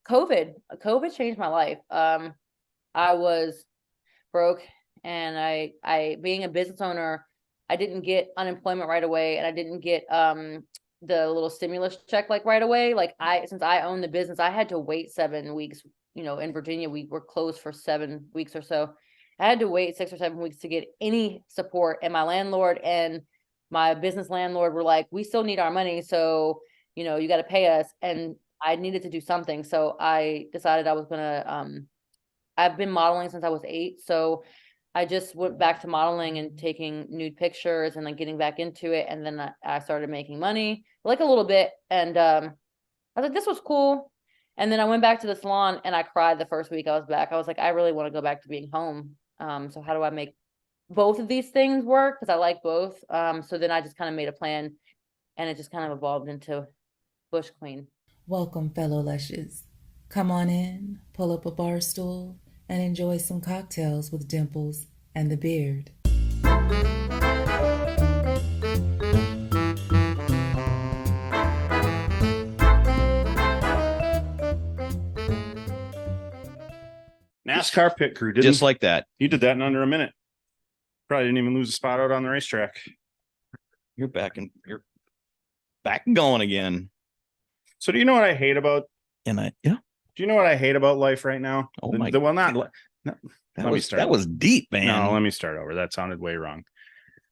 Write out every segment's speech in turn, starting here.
COVID changed my life. I was broke, and I being a business owner, I didn't get unemployment right away, and I didn't get the little stimulus check like right away. Like since I own the business, I had to wait 7 weeks. In Virginia, we were closed for 7 weeks or so. I had to wait 6 or 7 weeks to get any support, and my landlord and my business landlord were like, we still need our money, so you got to pay us. And I needed to do something, so I decided I was gonna I've been modeling since I was 8, so I just went back to modeling and taking nude pictures and like getting back into it. And then I started making money, like a little bit. And I was like, this was cool. And then I went back to the salon and I cried the first week I was back. I was like, I really want to go back to being home. So how do I make both of these things work? Because I like both. So then I just kind of made a plan, and it just kind of evolved into Bush Queen. Welcome, fellow lushes. Come on in, pull up a bar stool, and enjoy some cocktails with Dimples and the Beard. NASCAR pit crew did just like that. You did that in under a minute. Probably didn't even lose a spot out on the racetrack. You're back and going again. So do you know what I hate about? Do you know what I hate about life right now? Oh my God. Well, not. No, that was deep, man. No, let me start over. That sounded way wrong.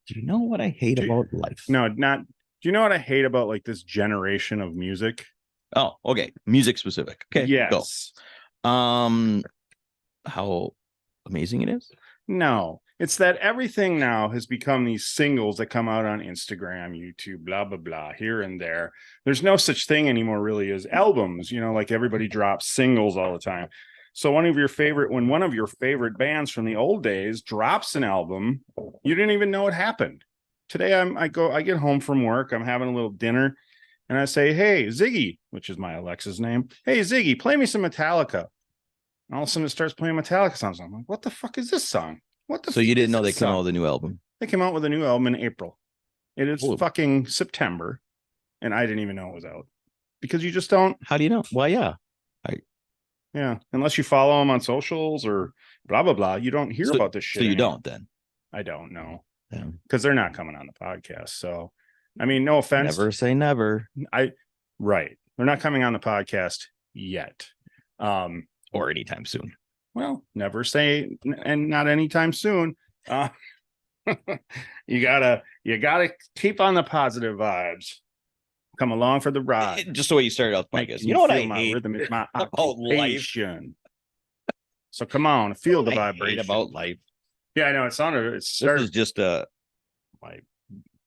Do you know what I hate about life? No, not. Do you know what I hate about like this generation of music? Oh, okay. Music specific. Okay. Yes. Go. How amazing it is? No, it's that everything now has become these singles that come out on Instagram, YouTube, blah, blah, blah, here and there. There's no such thing anymore really as albums, like everybody drops singles all the time. So when one of your favorite bands from the old days drops an album, you didn't even know it happened. Today I get home from work, I'm having a little dinner, and I say, hey, Ziggy, which is my Alexa's name. Hey, Ziggy, play me some Metallica. And all of a sudden it starts playing Metallica songs. I'm like, what the fuck is this song? So you didn't know they came out with a new album? They came out with a new album in April. It is fucking September, and I didn't even know it was out. Because you just don't. How do you know? Well, yeah. Yeah, unless you follow them on socials or blah, blah, blah. You don't hear about this shit. So you don't then? I don't know. Because they're not coming on the podcast. So, I mean, no offense. Never say never. Right. They're not coming on the podcast yet. Or anytime soon. Well, never say, and not anytime soon. You gotta keep on the positive vibes. Come along for the ride. Just the way you started out, Mike. You know what I hate rhythm is my about life. So come on, feel the vibration about life. Yeah, I know it started. This is just from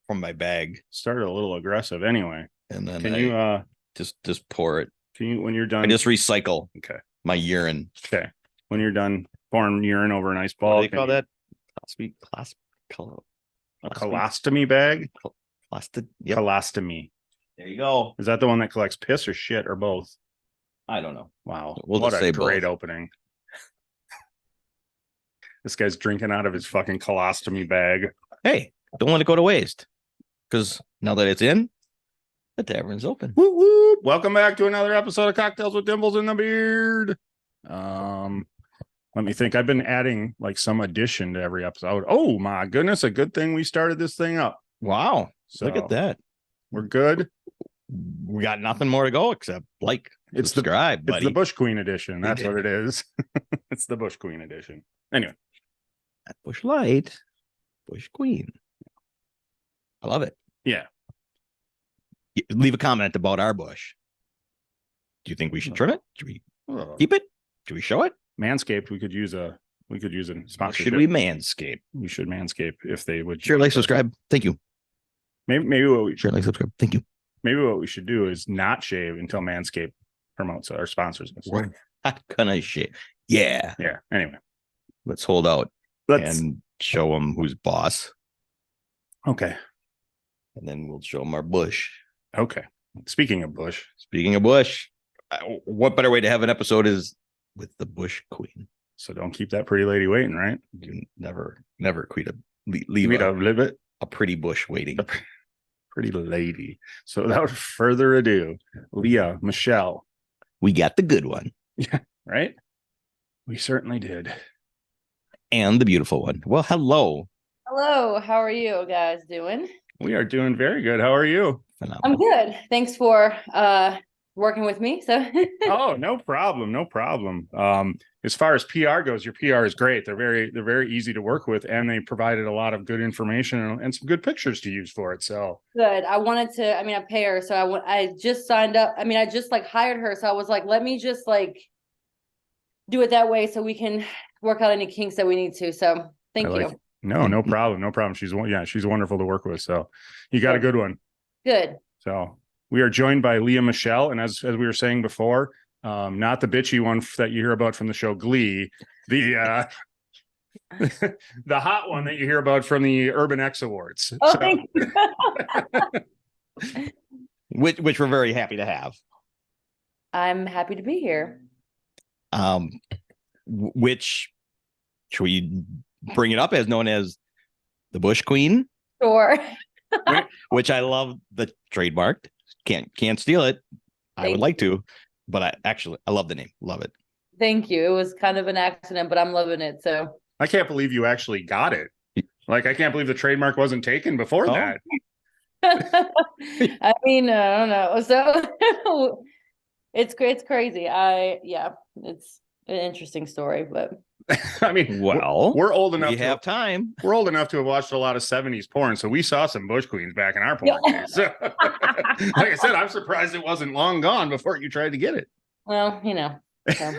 my bag. Started a little aggressive, anyway. And then can you just pour it? Can you, when you're done? I just recycle. Okay. My urine. Okay. When you're done pouring urine over an ice ball, what do they call that? A colostomy bag. Colostomy. There you go. Is that the one that collects piss or shit or both? I don't know. Wow. We'll what just a say great both. opening. This guy's drinking out of his fucking colostomy bag. Hey, don't let it go to waste. Because now that it's in, the tavern's open. Whoop, whoop. Welcome back to another episode of Cocktails with Dimples and the Beard. Let me think. I've been adding like some addition to every episode. Oh my goodness, a good thing we started this thing up. Wow. Look at that. We're good. We got nothing more to go except subscribe. It's the Bush Queen edition. That's what it is. It's the Bush Queen edition. Anyway. Bush Light, Bush Queen. I love it. Yeah. Leave a comment about our bush. Do you think we should trim it? Should we keep it? Should we show it? Manscaped, we could use a sponsorship. Should we manscape? We should manscape if they would share, like, subscribe. Thank you. Maybe what we share, like, subscribe. Thank you. Maybe what we should do is not shave until Manscaped promotes our sponsors. We're not gonna shave. Yeah. Yeah. Anyway, let's hold out and show them who's boss. Okay. And then we'll show them our bush. Okay. Speaking of bush, what better way to have an episode is with the Bush Queen. So don't keep that pretty lady waiting, right? You never leave a pretty bush waiting. Pretty lady. So without further ado, Leah Michelle. We got the good one. Yeah, right. We certainly did. And the beautiful one. Well, hello. Hello, how are you guys doing? We are doing very good. How are you? I'm good. Thanks for working with me. So Oh, no problem. No problem. As far as PR goes, your PR is great. They're very easy to work with, and they provided a lot of good information and some good pictures to use for it. So good. I wanted to, I mean, I pay her, so I just signed up. I mean, I just like hired her, so I was like, let me just like do it that way so we can work out any kinks that we need to. So thank you. it. No problem. No problem. She's wonderful to work with. So you got a good one. Good. So we are joined by Leah Michelle, and as we were saying before, not the bitchy one that you hear about from the show Glee, the the hot one that you hear about from the Urban X Awards. Oh, So, thank you. Which we're very happy to have. I'm happy to be here. Which should we bring it up as known as the Bush Queen, Sure. which I love the trademarked. Can't steal it. I would like to, but I love the name. Love it. Thank you. It was kind of an accident, but I'm loving it. So I can't believe you actually got it. Like, I can't believe the trademark wasn't taken before that. I mean, I don't know. So it's crazy. It's an interesting story, but I mean, Well, we're old enough. we have time. We're old enough to have watched a lot of 70s porn, so we saw some Bush Queens back in our porn days. So, like I said, I'm surprised it wasn't long gone before you tried to get it. well, you know. So.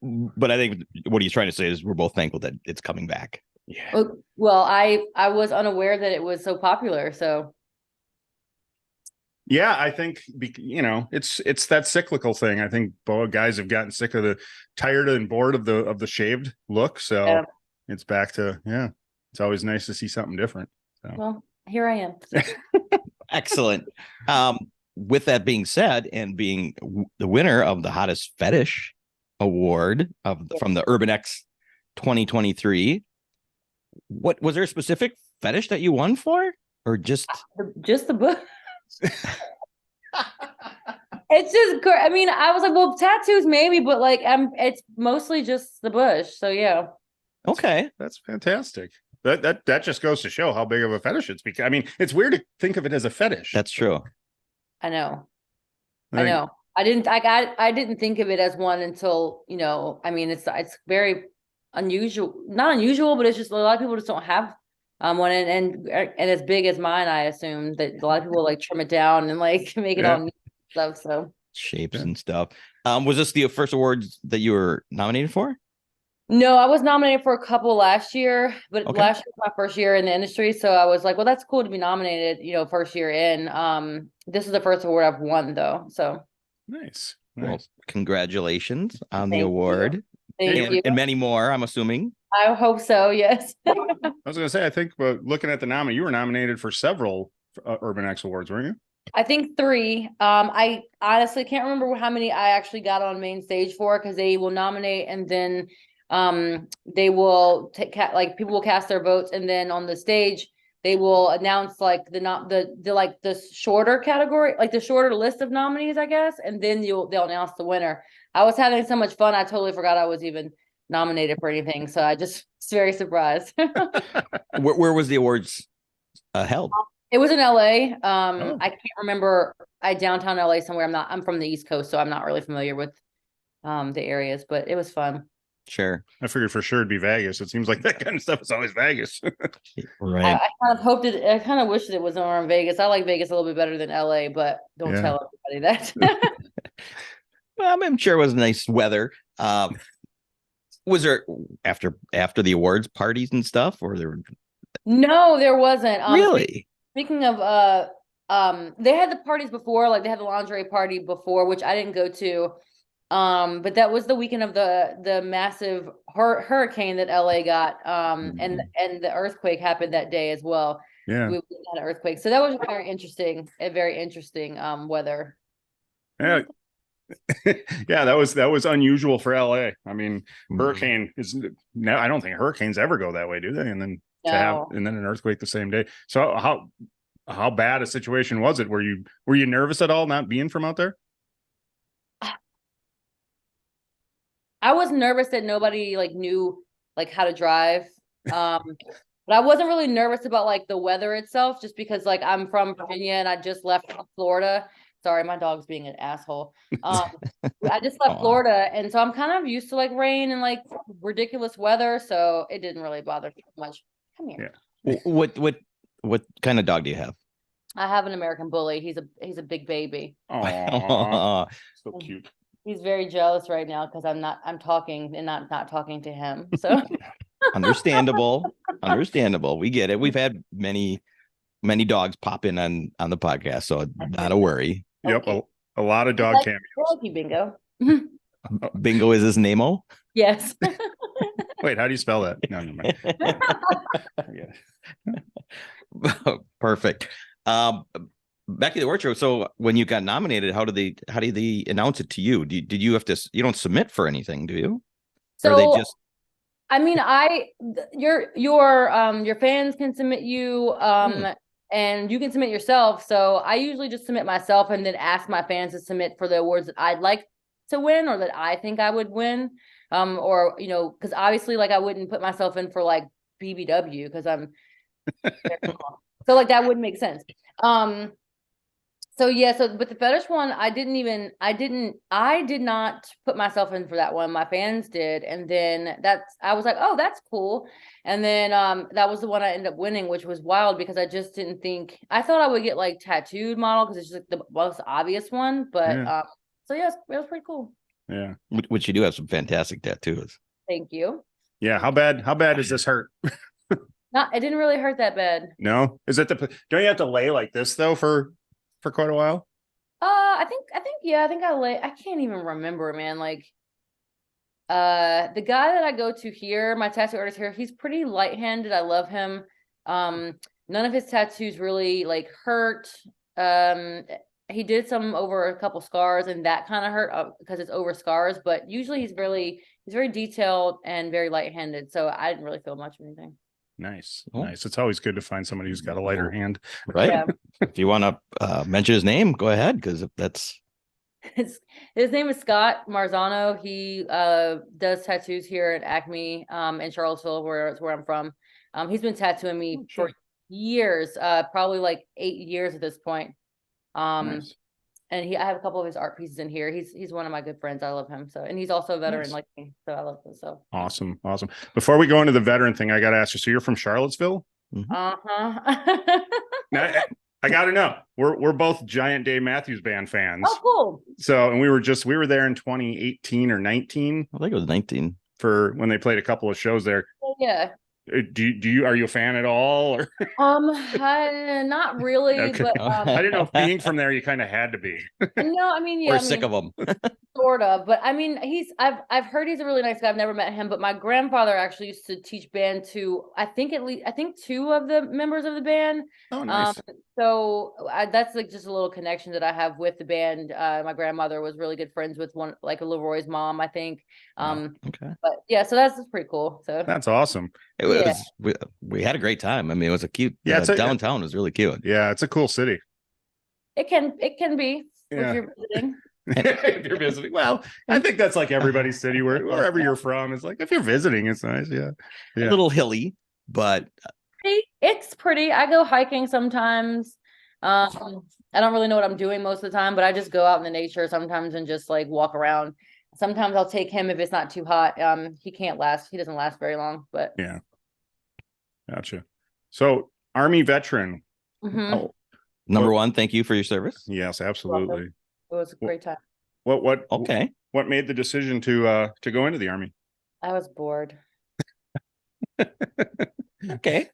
But I think what he's trying to say is we're both thankful that it's coming back. Yeah. Well, I was unaware that it was so popular. So Yeah, I think it's that cyclical thing. I think both guys have gotten sick of tired and bored of the shaved look. So it's back to it's always nice to see something different. So. Well, here I am. Excellent. With that being said, and being the winner of the Hottest Fetish Award from the Urban X 2023, what was there a specific fetish that you won for, or just the book? It's just great. I mean, I was like, well, tattoos maybe, but like, it's mostly just the bush. So yeah. Okay, that's fantastic. That just goes to show how big of a fetish it's become. I mean, it's weird to think of it as a fetish. That's true. I know. I didn't think of it as one until, I mean, it's very unusual, not unusual, but it's just a lot of people just don't have one, and as big as mine, I assume that a lot of people like trim it down and like make it all neat stuff. So shapes and stuff. Was this the first awards that you were nominated for? No, I was nominated for a couple last year, but last year was my first year in the industry. So I was like, well, that's cool to be nominated, first year in. This is the first award I've won though. So nice. Well, congratulations on the award. Thank you. And many more, I'm assuming. I hope so, yes. I was going to say, I think looking at the nominee, you were nominated for several Urban X Awards, weren't you? I think 3. I honestly can't remember how many I actually got on main stage for, because they will nominate and then they will take people will cast their votes, and then on the stage they will announce like the shorter category, like the shorter list of nominees, I guess, and then they'll announce the winner. I was having so much fun, I totally forgot I was even nominated for anything, so I just was very surprised. Where was the awards held? It was in LA. I can't remember. Downtown LA somewhere. I'm from the East Coast, so I'm not really familiar with the areas, but it was fun. Sure. I figured for sure it'd be Vegas. It seems like that kind of stuff is always Vegas. Right. I kind of hoped it. I kind of wished it was around Vegas. I like Vegas a little bit better than LA, but don't tell everybody that. Well, I'm sure it was nice weather. Was there after the awards parties and stuff, or there? No, there wasn't. Really? Speaking of, they had the parties before, like they had the lingerie party before, which I didn't go to. But that was the weekend of the massive hurricane that LA got. And the earthquake happened that day as well. Yeah, we had an earthquake, so that was very interesting. Weather. Yeah. Yeah, that was unusual for LA. I mean, hurricane is now. I don't think hurricanes ever go that way, do they? And then and then an earthquake the same day. So how bad a situation was it? Were you nervous at all not being from out there? I was nervous that nobody like knew like how to drive. But I wasn't really nervous about like the weather itself, just because like I'm from Virginia and I just left Florida. Sorry, my dog's being an asshole. I just left Florida, and so I'm kind of used to like rain and like ridiculous weather, so it didn't really bother me much. Come here. Yeah. What kind of dog do you have? I have an American Bully. He's a big baby. Oh, so cute. He's very jealous right now because I'm talking and not talking to him. So Understandable. We get it. We've had many dogs pop in on the podcast, so not a worry. Yep, a lot of dog cameos. Thank you, Bingo. Bingo is his name-o? Yes. Wait, how do you spell that? No, never mind. Perfect. Back to the award show. So when you got nominated, how do they announce it to you? Did you have to? You don't submit for anything, do you? So or they just. I mean, your fans can submit you, and you can submit yourself. So I usually just submit myself and then ask my fans to submit for the awards that I'd like to win or that I think I would win. Or because obviously, like I wouldn't put myself in for like BBW because I'm so like that wouldn't make sense. So but the fetish one, I did not put myself in for that one. My fans did. And then I was like, oh, that's cool. And then that was the one I ended up winning, which was wild because I just didn't think, I thought I would get like tattooed model because it's just like the most obvious one. But so yes, it was pretty cool. Yeah. Which you do have some fantastic tattoos. Thank you. Yeah. How bad does this hurt? It didn't really hurt that bad. No? Is it don't you have to lay like this though for quite a while? I think I can't even remember, man. Like the guy that I go to here, my tattoo artist here, he's pretty light-handed. I love him. None of his tattoos really like hurt. He did some over a couple scars and that kind of hurt because it's over scars, but usually he's very detailed and very light-handed. So I didn't really feel much of anything. Nice. Nice. It's always good to find somebody who's got a lighter hand. Right. Yeah. If you want to mention his name, go ahead, because that's his name is Scott Marzano. He does tattoos here at Acme in Charlottesville, where I'm from. He's been tattooing me for years, probably like 8 years at this point. Nice. And I have a couple of his art pieces in here. He's one of my good friends. I love him. So, and he's also a veteran like me. So I love him. So awesome. Before we go into the veteran thing, I got to ask you. So you're from Charlottesville? Mm-hmm. Now, I got to know. We're both giant Dave Matthews Band fans. Oh, cool. So, and we were there in 2018 or 19. I think it was 19 for when they played a couple of shows there. Yeah. Are you a fan at all? Or not really. Okay. But I didn't know if being from there, you kind of had to be. No, I mean, yeah, we're sick of them. Sort of, but I mean, I've heard he's a really nice guy. I've never met him, but my grandfather actually used to teach band to I think 2 of the members of the band. Oh, nice. So that's like just a little connection that I have with the band. My grandmother was really good friends with one, like Leroy's mom, I think. Okay. But yeah, so that's pretty cool. So that's awesome. We had a great time. I mean, it was a cute. Yeah, downtown was really cute. Yeah, it's a cool city. It can be if you're visiting. If you're visiting, well, I think that's like everybody's city wherever you're from. It's like if you're visiting, it's nice. Yeah. A little hilly, but it's pretty. I go hiking sometimes. I don't really know what I'm doing most of the time, but I just go out in the nature sometimes and just like walk around. Sometimes I'll take him if it's not too hot. He doesn't last very long, but yeah. Gotcha. So Army veteran. Mm-hmm. Number one, thank you for your service. Yes, absolutely. It was a great time. What made the decision to go into the Army? I was bored. Okay.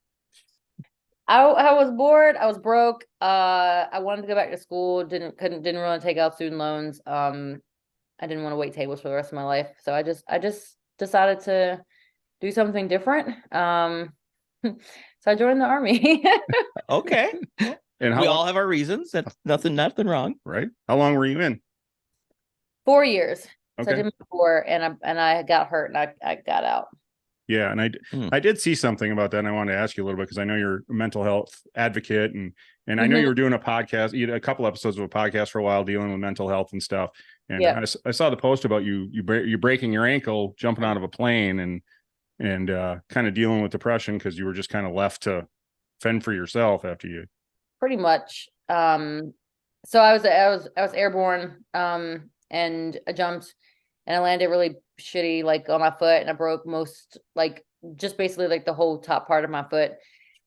I was bored. I was broke. I wanted to go back to school. Didn't want to take out student loans. I didn't want to wait tables for the rest of my life. So I just decided to do something different. So I joined the Army. Okay. And we all have our reasons. That's nothing wrong. Right. How long were you in? 4 years. Okay. So I did my 4 and I got hurt and I got out. Yeah, and I did see something about that, and I wanted to ask you a little bit because I know you're a mental health advocate, and I know you were doing a podcast, you had a couple episodes of a podcast for a while dealing with mental health and stuff. And Yeah. I saw the post about you breaking your ankle jumping out of a plane and kind of dealing with depression because you were just kind of left to fend for yourself after you. Pretty much. So I was airborne, and I jumped and I landed really shitty, like on my foot, and I broke most, like just basically like the whole top part of my foot.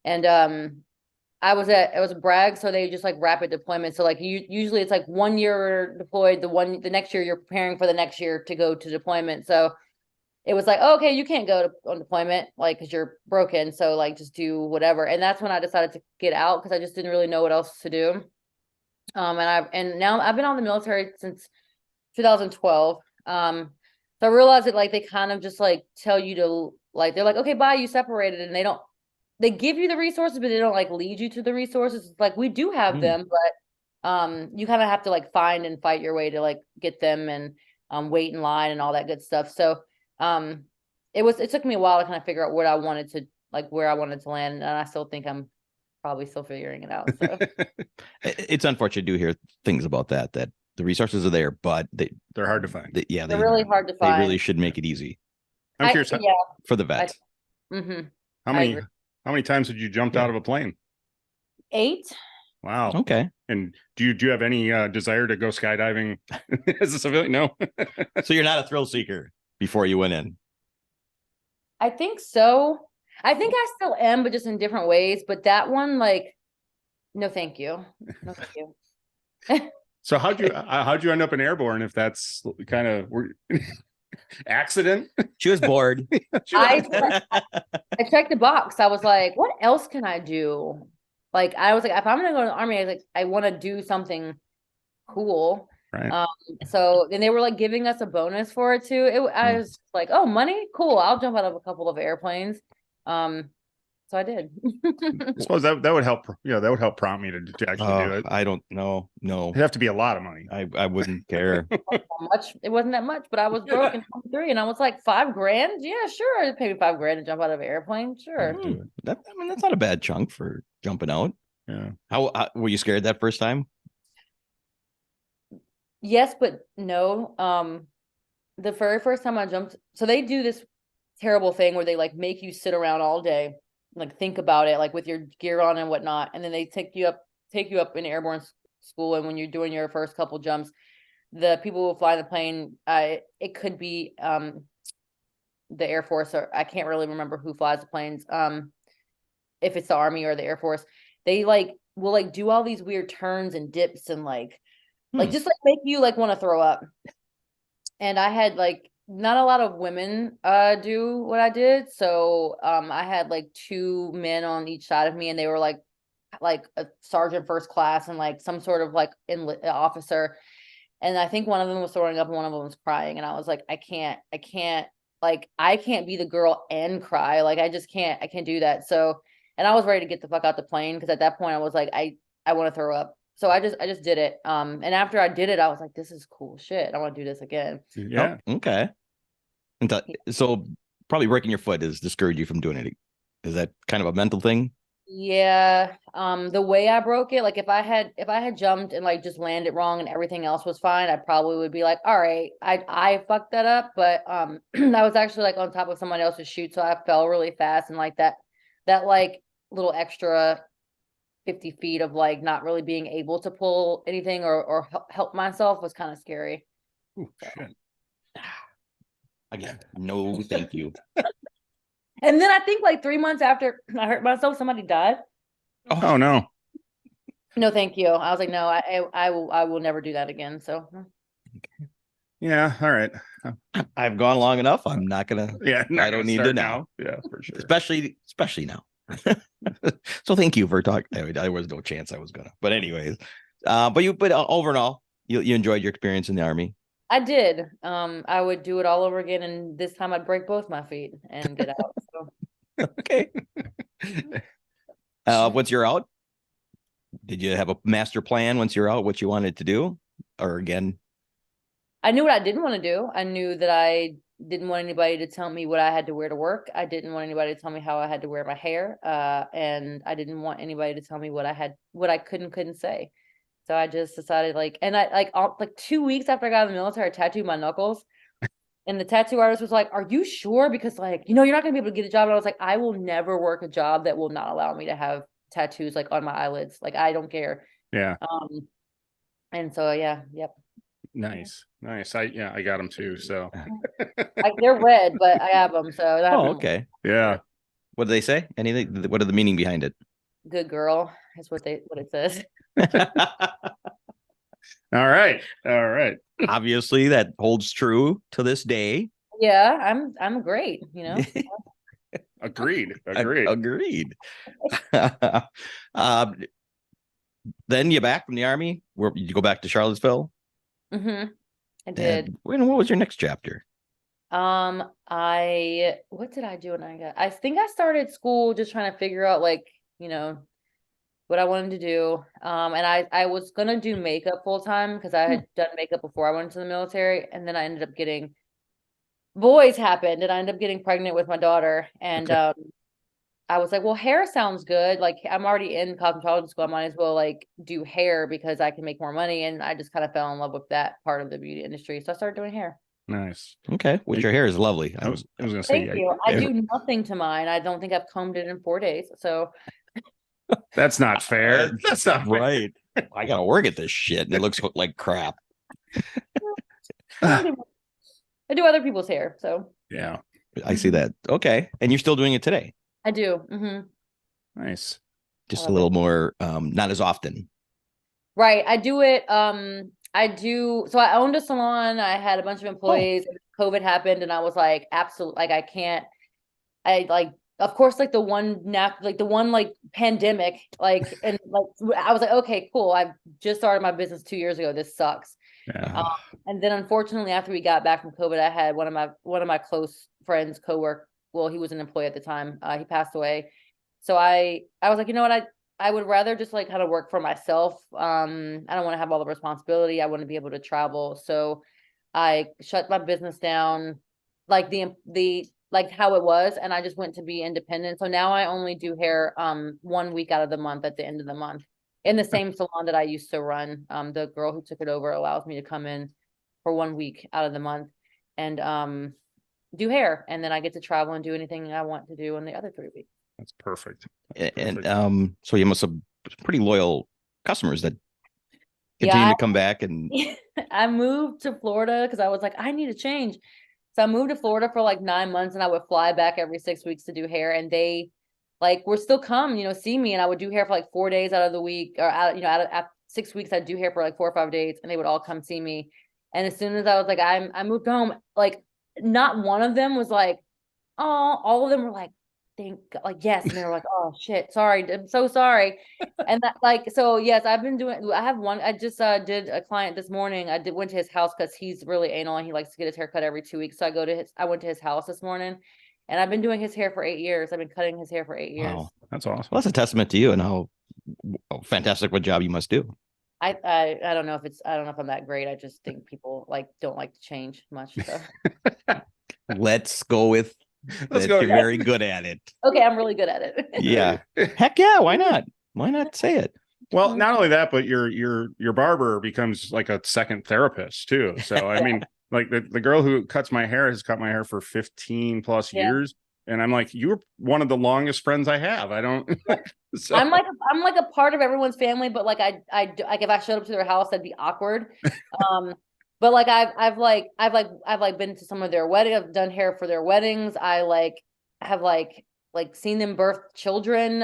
And it was a brag, so they just like rapid deployment. So like usually it's like 1 year deployed, the next year you're preparing for the next year to go to deployment. So it was like, oh, okay, you can't go on deployment, like, because you're broken. So like, just do whatever. And that's when I decided to get out because I just didn't really know what else to do. And now I've been on the military since 2012. So I realized that like they kind of just like tell you to like, they're like, okay, bye, you separated, and they give you the resources, but they don't like lead you to the resources. It's like, we do have them, but you kind of have to like find and fight your way to like get them, and wait in line and all that good stuff. So it took me a while to kind of figure out what I wanted to, like, where I wanted to land, and I still think I'm probably still figuring it out. So It's unfortunate to hear things about that the resources are there, but they're hard to find. they're really hard to They find. really should make it easy I'm curious for the vets. how many times had you jumped out of a plane? 8. Wow. Okay. And do you have any desire to go skydiving as a civilian? No. So you're not a thrill seeker before you went in. I think so. I think I still am, but just in different ways. But that one, like, no, thank you. No, thank you. So how'd you end up in airborne if that's kind of accident? She was bored. I checked the box. I was like, what else can I do? Like, I was like, if I'm gonna go to the army, I was like, I want to do something cool. Right. So then they were like giving us a bonus for it too. I was like, oh, money, cool. I'll jump out of a couple of airplanes. So I did. I suppose that would help. Yeah, that would help prompt me to actually do it. I don't know. No, it'd have to be a lot of money. I wouldn't care. It wasn't that much, but I was broke in 23, and I was like, $5,000. Yeah, sure. It'd pay me $5,000 to jump out of an airplane. Sure. That's not a bad chunk for jumping out. Yeah. How were you scared that first time? Yes, but no. The very first time I jumped, so they do this terrible thing where they like make you sit around all day, like think about it, like with your gear on and whatnot, and then they take you up in airborne school, and when you're doing your first couple jumps, the people who fly the plane, it could be the Air Force, or I can't really remember who flies the planes, if it's the Army or the Air Force, they like will like do all these weird turns and dips and like just like make you like want to throw up. And I had like not a lot of women do what I did. So I had like 2 men on each side of me, and they were like a sergeant first class and like some sort of like officer. And I think one of them was throwing up and one of them was crying. And I was like, I can't be the girl and cry. Like I can't do that. So, and I was ready to get the fuck out the plane, because at that point I was like, I want to throw up. So I just did it. And after I did it, I was like, this is cool shit. I want to do this again. Yeah. Oh, okay. So probably breaking your foot has discouraged you from doing it. Is that kind of a mental thing? Yeah. The way I broke it, like if I had jumped and like just landed wrong and everything else was fine, I probably would be like, all right, I fucked that up. But I was actually like on top of someone else's chute, so I fell really fast, and like that like little extra 50 feet of like not really being able to pull anything or help myself was kind of scary. Ooh, shit. Again, no, thank you. And then I think like 3 months after I hurt myself, somebody died. Oh no. No, thank you. I was like, no, I will never do that again. So Yeah. All right. I've gone long enough. I'm not gonna. Yeah. I don't need to now. Yeah, for sure. Especially now. So thank you for talking. There was no chance I was gonna. But anyways, but over and all, you enjoyed your experience in the Army. I did. I would do it all over again, and this time I'd break both my feet and get out. So. Okay. Once you're out, did you have a master plan once you're out, what you wanted to do? Or again? I knew what I didn't want to do. I knew that I didn't want anybody to tell me what I had to wear to work. I didn't want anybody to tell me how I had to wear my hair. And I didn't want anybody to tell me what I could and couldn't say. So I just decided and I like 2 weeks after I got out of the military, I tattooed my knuckles. And the tattoo artist was like, "Are you sure? Because you're not gonna be able to get a job." And I was like, "I will never work a job that will not allow me to have tattoos like on my eyelids. Like I don't care." Yeah. And so yeah, yep. Nice. I got them too. So They're red, but I have them. So Oh, okay. yeah. What do they say? Anything? What are the meaning behind it? Good girl is what it says. All right. Obviously, that holds true to this day. Yeah, I'm great. Agreed. Agreed. Then you back from the Army? Where you go back to Charlottesville? Mm-hmm. I did. What was your next chapter? What did I do when I think I started school just trying to figure out what I wanted to do. And I was gonna do makeup full time because I had done makeup before I went into the military, and then I ended up getting boys happened, and I ended up getting pregnant with my daughter. And I was like, well, hair sounds good. Like I'm already in cosmetology school. I might as well do hair because I can make more money. And I just kind of fell in love with that part of the beauty industry. So I started doing hair. Nice. Okay. Which your hair is lovely. I was gonna say Thank you. I do nothing to mine. I don't think I've combed it in 4 days. So that's not fair. That's not right. I gotta work at this shit and it looks like crap. I do other people's hair. So yeah. I see that. Okay. And you're still doing it today? I do. Mm-hmm. Nice. Just a little more, not as often. Right. I do it. So I owned a salon. I had a bunch of employees. COVID happened, and I was like, absolutely, I can't. Of course, the one pandemic, and I was like, okay, cool. I've just started my business 2 years ago. This sucks. Yeah. And then unfortunately, after we got back from COVID, I had one of my close friends, coworker. Well, he was an employee at the time. He passed away. So I was like, you know what? I would rather just kind of work for myself. I don't want to have all the responsibility. I want to be able to travel. So I shut my business down, like how it was, and I just went to be independent. So now I only do hair 1 week out of the month at the end of the month in the same salon that I used to run. The girl who took it over allows me to come in for 1 week out of the month and do hair, and then I get to travel and do anything I want to do in the other 3 weeks. That's perfect. And so you must have pretty loyal customers that continue to come back. And I moved to Florida because I was like, I need a change. So I moved to Florida for 9 months, and I would fly back every 6 weeks to do hair, and they were still come, see me, and I would do hair for 4 days out of the week, or out of 6 weeks, I'd do hair for 4 or 5 days, and they would all come see me. And as soon as I was I moved home, not one of them was like, oh, all of them were like, thank God, yes. And they were like, oh shit, sorry, I'm so sorry. And that so yes, I have one. I just did a client this morning. Went to his house because he's really anal and he likes to get his hair cut every 2 weeks. So I went to his house this morning, and I've been doing his hair for 8 years. I've been cutting his hair for 8 years. Wow, that's awesome. Well, that's a testament to you and how fantastic what job you must do. I don't know if I'm that great. I just think people don't like to change much. So. Let's go with that. You're very good at it. Okay, I'm really good at it. Yeah. Heck yeah, why not? Why not say it? Well, not only that, but your barber becomes like a second therapist too. So I mean, the girl who cuts my hair has cut my hair for 15 plus years. And I'm like, you're one of the longest friends I have. I don't. So. I'm a part of everyone's family, but if I showed up to their house, that'd be awkward. But I've been to some of their weddings. I've done hair for their weddings. I have seen them birth children.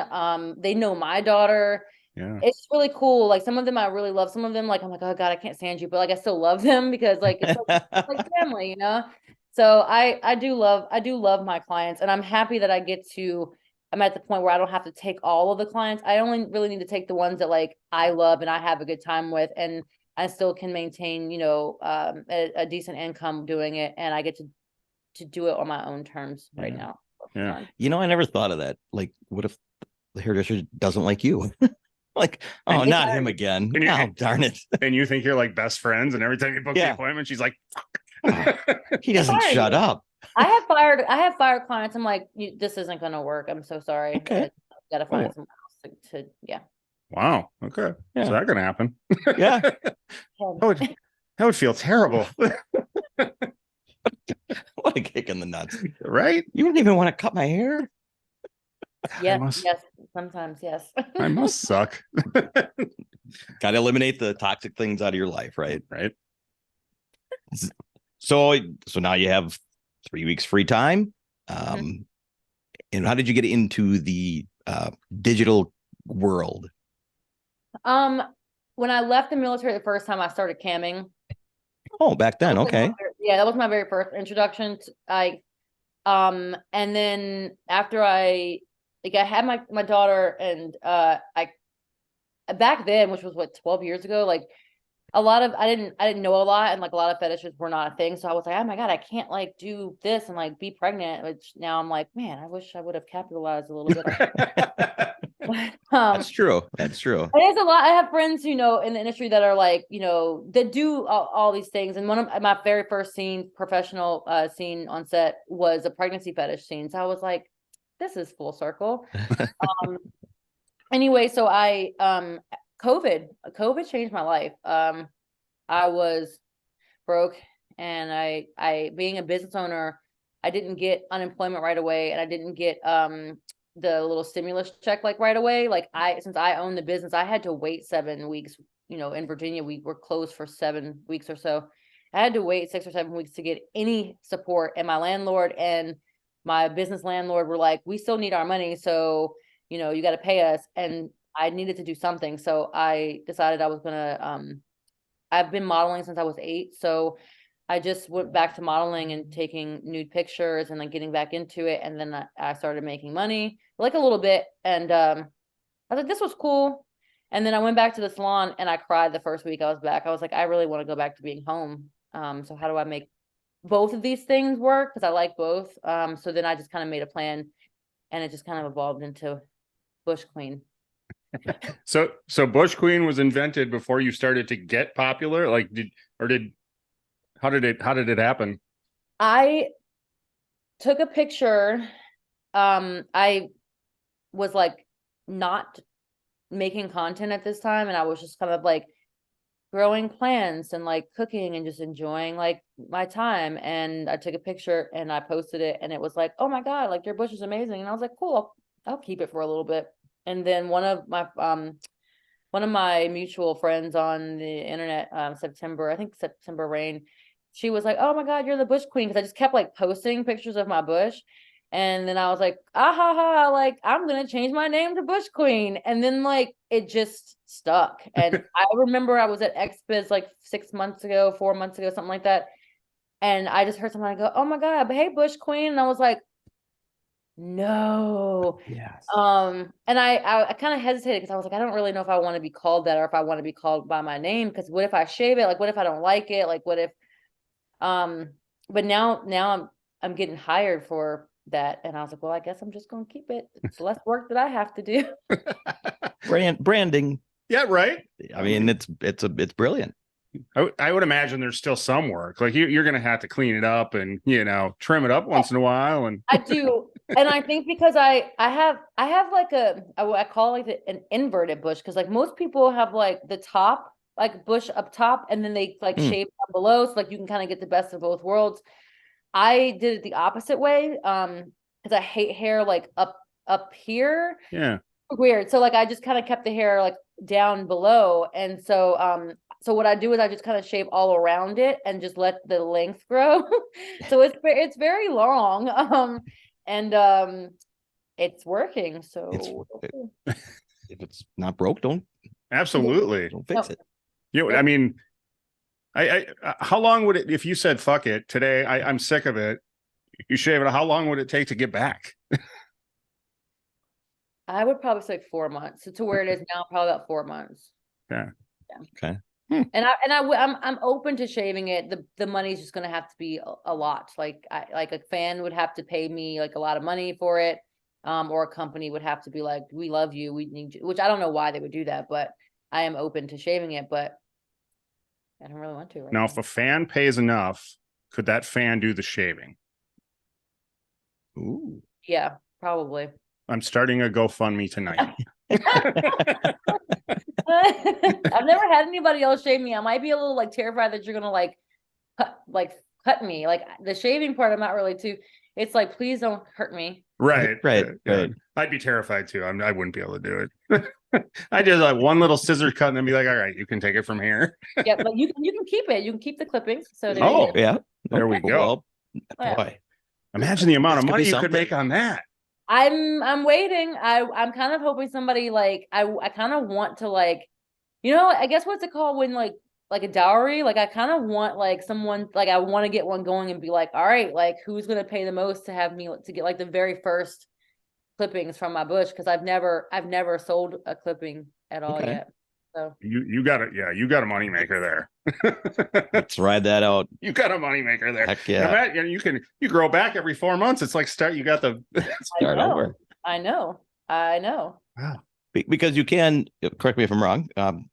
They know my daughter. Yeah, it's really cool. Some of them I really love. Some of them I'm like, oh God, I can't stand you, but I still love them because it's like family, So I do love my clients, and I'm happy that I'm at the point where I don't have to take all of the clients. I only really need to take the ones that I love and I have a good time with, and I still can maintain, a decent income doing it, and I get to do it on my own terms right now. Yeah. I never thought of that. What if the hairdresser doesn't like you? Oh, not him again. Oh, darn it. And you think you're best friends, and every time you book the appointment, she's like, he doesn't shut up. I have fired clients. I'm like, this isn't going to work. I'm so sorry. Okay. Got to find someone else to. Wow. Okay. Yeah. So that can happen. Yeah. That would feel terrible. What a kick in the nuts. Right? You wouldn't even want to cut my hair? Yes, must- yes, sometimes, yes. I must suck. Got to eliminate the toxic things out of your life, right? Right. So now you have 3 weeks free time. And how did you get into the digital world? When I left the military the first time, I started camming. Oh, back then. Okay. Yeah, that was my very first introduction. And then after I had my daughter, and I back then, which was what, 12 years ago, like a lot of I didn't know a lot, and like a lot of fetishes were not a thing. So I was like, oh my God, I can't like do this and like be pregnant. Which now I'm like, man, I wish I would have capitalized a little bit. That's true. That's true. There's a lot. I have friends, in the industry that are like, that do all these things. And one of my very first professional scene on set was a pregnancy fetish scene. So I was like, this is full circle. Anyway, so COVID changed my life. I was broke, and I being a business owner, I didn't get unemployment right away, and I didn't get the little stimulus check like right away. Like since I own the business, I had to wait 7 weeks. In Virginia, we were closed for 7 weeks or so. I had to wait 6 or 7 weeks to get any support, and my landlord and my business landlord were like, we still need our money, so you got to pay us. And I needed to do something, so I decided I was gonna I've been modeling since I was 8, so I just went back to modeling and taking nude pictures and like getting back into it. And then I started making money, like a little bit. And I was like, this was cool. And then I went back to the salon, and I cried the first week I was back. I was like, I really want to go back to being home. So how do I make both of these things work? Because I like both. So then I just kind of made a plan, and it just kind of evolved into Bush Queen. So Bush Queen was invented before you started to get popular? Like how did it happen? I took a picture. I was like not making content at this time, and I was just kind of like growing plants and like cooking and just enjoying like my time. And I took a picture and I posted it, and it was like, oh my God, like your bush is amazing. And I was like, cool, I'll keep it for a little bit. And then one of my mutual friends on the internet, September Rain, she was like, oh my God, you're the Bush Queen. Because I just kept like posting pictures of my bush. And then I was like, ah ha ha, like I'm gonna change my name to Bush Queen. And then like it just stuck. And I remember I was at XBiz like 4 months ago, something like that. And I just heard somebody go, oh my God, but hey, Bush Queen. And I was like, no. Yes. And I kind of hesitated, because I was like, I don't really know if I want to be called that, or if I want to be called by my name. Because what if I shave it? Like, what if I don't like it? Like, what if but now I'm getting hired for that, and I was like, well, I guess I'm just gonna keep it. It's less work that I have to do. Branding. Yeah, right. I mean, it's brilliant. I would imagine there's still some work. Like you're gonna have to clean it up and trim it up once in a while. And I do, and I think because I have like I call it like an inverted bush, because like most people have like the top like bush up top, and then they like shape down below, so like you can kind of get the best of both worlds. I did it the opposite way, because I hate hair like up here. yeah, Weird. So like I just kind of kept the hair like down below, and so what I do is I just kind of shave all around it and just let the length grow. So it's very long, and it's working. So If it's not broke, don't absolutely. fix it. I mean, I how long would it, if you said fuck it today, I'm sick of it, you shave it, how long would it take to get back? I would probably say like 4 months. So to where it is now, probably about 4 months. Yeah. Okay. And I'm open to shaving it. The money's just gonna have to be a lot. Like a fan would have to pay me like a lot of money for it, or a company would have to be like, we love you, we need you. Which I don't know why they would do that, but I am open to shaving it. But I don't really want to right now. If a fan pays enough, could that fan do the shaving? Ooh. Yeah, probably. I'm starting a GoFundMe tonight. I've never had anybody else shave me. I might be a little like terrified that you're gonna like cut me. Like the shaving part, I'm not really too. It's like, please don't hurt me. Right. Right. Yeah. Right. I'd be terrified too. I wouldn't be able to do it. I just like one little scissor cut and then be like, all right, you can take it from here. Yeah, but you can keep it. You can keep the clippings. So there Oh, you go. Yeah. There we go. Well, Yeah. boy. Imagine the amount This of could money be you could something. make on that. I'm waiting. I'm kind of hoping somebody like I kind of want to like, I guess what's it called when like a dowry? Like I kind of want like someone like I want to get one going and be like, all right, like who's gonna pay the most to have me to get like the very first clippings from my bush, because I've never sold a clipping at all Okay. yet. So You got it. Yeah, you got a moneymaker there. Let's ride that out. You got a moneymaker there. Heck yeah. Matt, you grow back every 4 months. It's like you got the Start know. over. I know. wow. Because you can, correct me if I'm wrong, go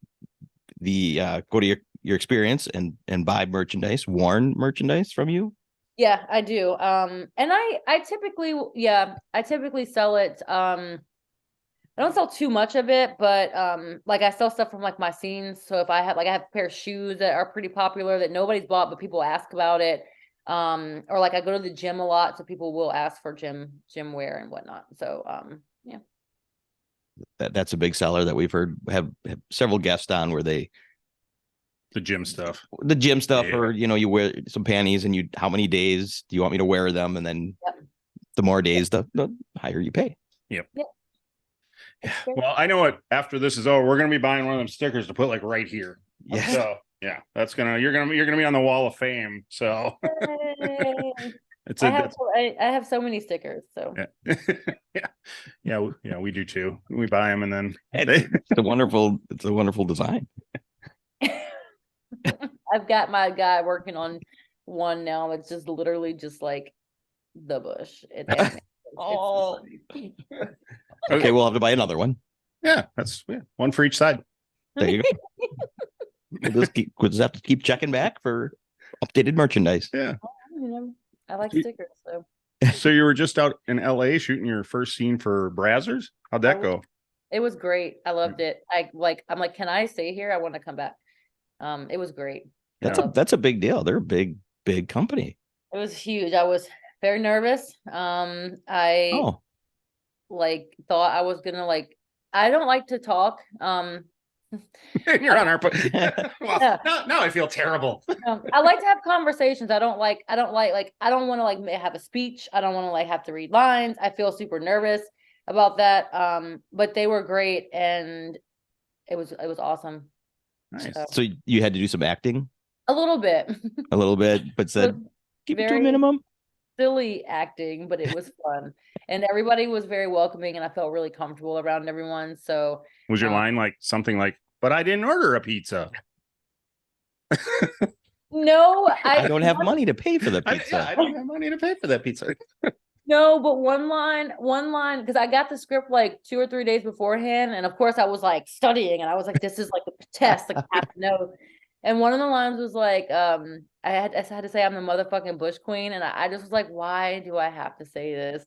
to your experience and buy merchandise, worn merchandise from you. Yeah, I do. And I typically sell it. I don't sell too much of it, but like I sell stuff from like my scenes. So if I have a pair of shoes that are pretty popular that nobody's bought, but people ask about it. Or like I go to the gym a lot, so people will ask for gym wear and whatnot. So yeah. That's a big seller that we've heard have several guests on where the gym stuff. Yeah. Or you wear some panties and how many days do you want me to wear them, and then the more days the higher you pay. Yep. Well, I know what, after this is over, we're gonna be buying one of them stickers to put like right here. Yeah. So yeah, you're gonna be on the wall of fame. So I have so many stickers. So yeah, we do too. We buy them and then It's a wonderful design. I've got my guy working on one now. It's just literally just like the bush. Oh. Okay, we'll have to buy another one. Yeah, that's one for each side. There you go. We'll just have to keep checking back for updated merchandise. Yeah. I like stickers. So So you were just out in LA shooting your first scene for Brazzers? How'd that go? it was great. I loved it. I'm like, can I stay here? I want to come back. It was great. That's a big deal. They're a big company. It was huge. I was very nervous. I like thought I was gonna like. I don't like to talk. You're on our well, now I feel terrible. I like to have conversations. I don't want to like have a speech. I don't want to like have to read lines. I feel super nervous about that. But they were great and it was awesome. Nice. So you had to do some acting? A little bit. But said keep it to a minimum. Silly acting, but it was fun. And everybody was very welcoming and I felt really comfortable around everyone. So was your line like something like, but I didn't order a pizza? No, I don't have money to pay for the pizza. I don't have money to pay for that pizza. No, but one line, because I got the script like 2 or 3 days beforehand. And of course I was like studying and I was like, this is like a test, like I have to know. And one of the lines was like, I had to say I'm the motherfucking bush queen. And I just was like, why do I have to say this?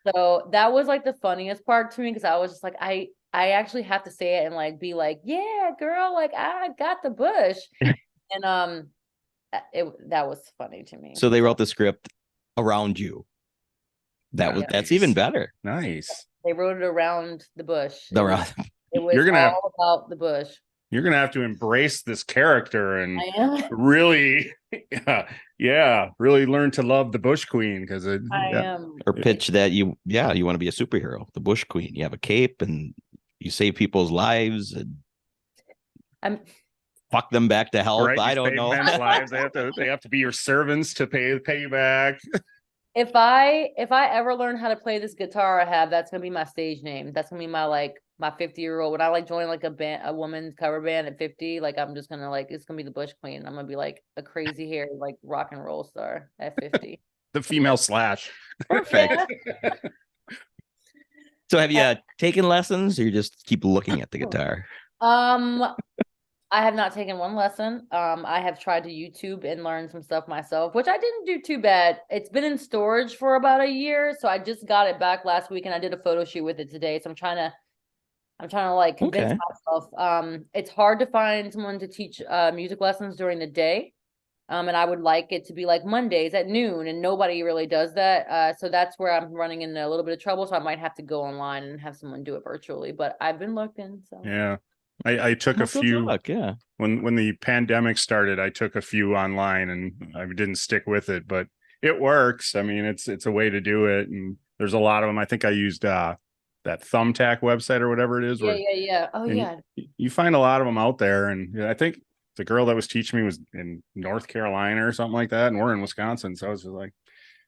So that was like the funniest part to me, because I was just like, I actually have to say it and like be like, yeah, girl, like I got the bush. And that was funny to me. So they wrote the script around you. That's even better. Nice. They wrote it around the bush. It was all about the bush. You're gonna have to embrace this character and I am. really, really learn to love the Bush Queen, because I am. Or pitch that you want to be a superhero, the Bush Queen. You have a cape and you save people's lives and fuck them back to health. Right? I don't know. Men's lives. They have to be your servants to pay you back. If I ever learn how to play this guitar I have, that's gonna be my stage name. That's gonna be my 50-year-old. When I like join like a woman's cover band at 50, like I'm just gonna it's gonna be the Bush Queen. I'm gonna be like a crazy hair like rock and roll star at 50. The female Slash. Perfect. Yeah. So have you taken lessons, or you just keep looking at the guitar? I have not taken one lesson. I have tried to YouTube and learn some stuff myself, which I didn't do too bad. It's been in storage for about a year, so I just got it back last week and I did a photo shoot with it today. So I'm trying to I'm trying to like convince Okay. myself. It's hard to find someone to teach music lessons during the day. And I would like it to be like Mondays at noon, and nobody really does that. So that's where I'm running into a little bit of trouble. So I might have to go online and have someone do it virtually. But I've been looking. So Yeah. I took a Well, good few luck, yeah. when the pandemic started. I took a few online and I didn't stick with it, but it works. I mean, it's a way to do it, and there's a lot of them. I think I used that Thumbtack website or whatever it is, yeah, where yeah, yeah. Oh and yeah. you find a lot of them out there. And yeah, I think the girl that was teaching me was in North Carolina or something like that, and we're in Wisconsin, so I was just like,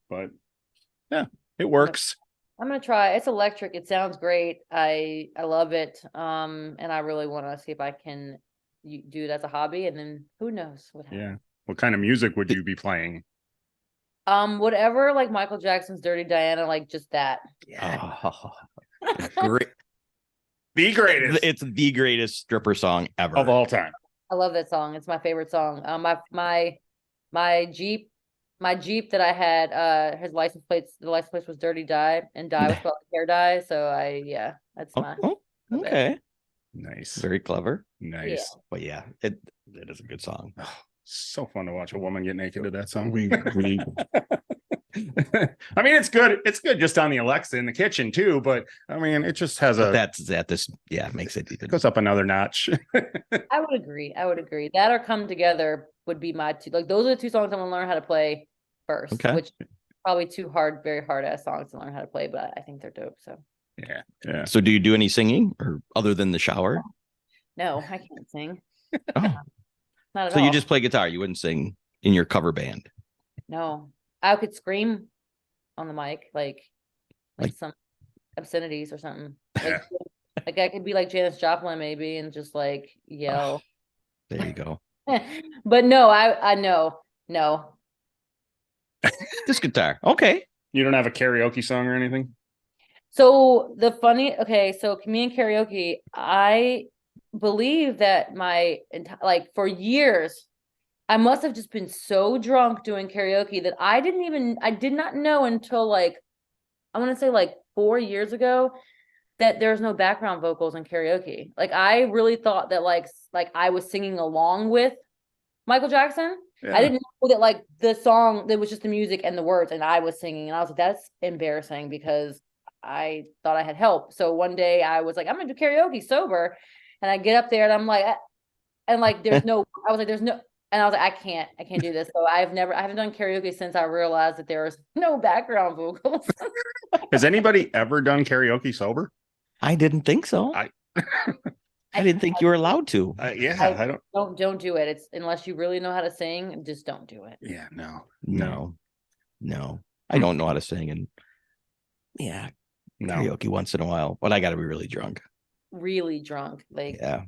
but yeah, it works. I'm gonna try. It's electric. It sounds great. I love it. And I really want to see if I can do it as a hobby, and then who knows what happens. Yeah. What kind of music would you be playing? Whatever, like Michael Jackson's Dirty Diana, like just that. Yeah. Oh, great. The greatest It's the greatest stripper song ever. of all time. I love that song. It's my favorite song. My Jeep that I had, the license plate was Dirty Dye, and dye was spelled like hair dye. So that's my Okay. Nice. Very clever. Nice. Yeah. But yeah, it is a good song. Oh, so fun to watch a woman get naked to that song. I mean, it's good. It's good just on the Alexa in the kitchen too, but I mean, it just has Makes it even. it goes up another notch. I would agree. That or Come Together would be my two. Like those are the two songs I'm gonna learn how to play first. Okay. Which probably very hard ass songs to learn how to play, but I think they're dope. So Yeah. So do you do any singing or other than the shower? no, I can't sing. Oh, Not at so all. you just play guitar. You wouldn't sing in your cover band. No. I could scream on the mic, like Like- some obscenities or something. Yeah. Like I could be like Janis Joplin maybe and just like yell. There you go. But no, I know. No. Just guitar. Okay. You don't have a karaoke song or anything? So so comedian karaoke, I believe that for years, I must have just been so drunk doing karaoke that I did not know until like, I want to say like 4 years ago that there's no background vocals in karaoke. Like I really thought that like I was singing along with Michael Jackson. Yeah. I didn't know that like the song, that was just the music and the words and I was singing, and I was like, that's embarrassing because I thought I had help. So one day I was like, I'm gonna do karaoke sober, and I get up there and I'm like, and like there's no, I was like, there's no, and I was like, I can't do this. So I haven't done karaoke since I realized that there was no background vocals. Has anybody ever done karaoke sober? I didn't think so. I didn't think you were allowed to. I Don't do it. It's unless you really know how to sing, just don't do it. Yeah, no. No. I don't know how to sing, and No. karaoke once in a while, but I got to be really drunk. Really drunk, like Yeah.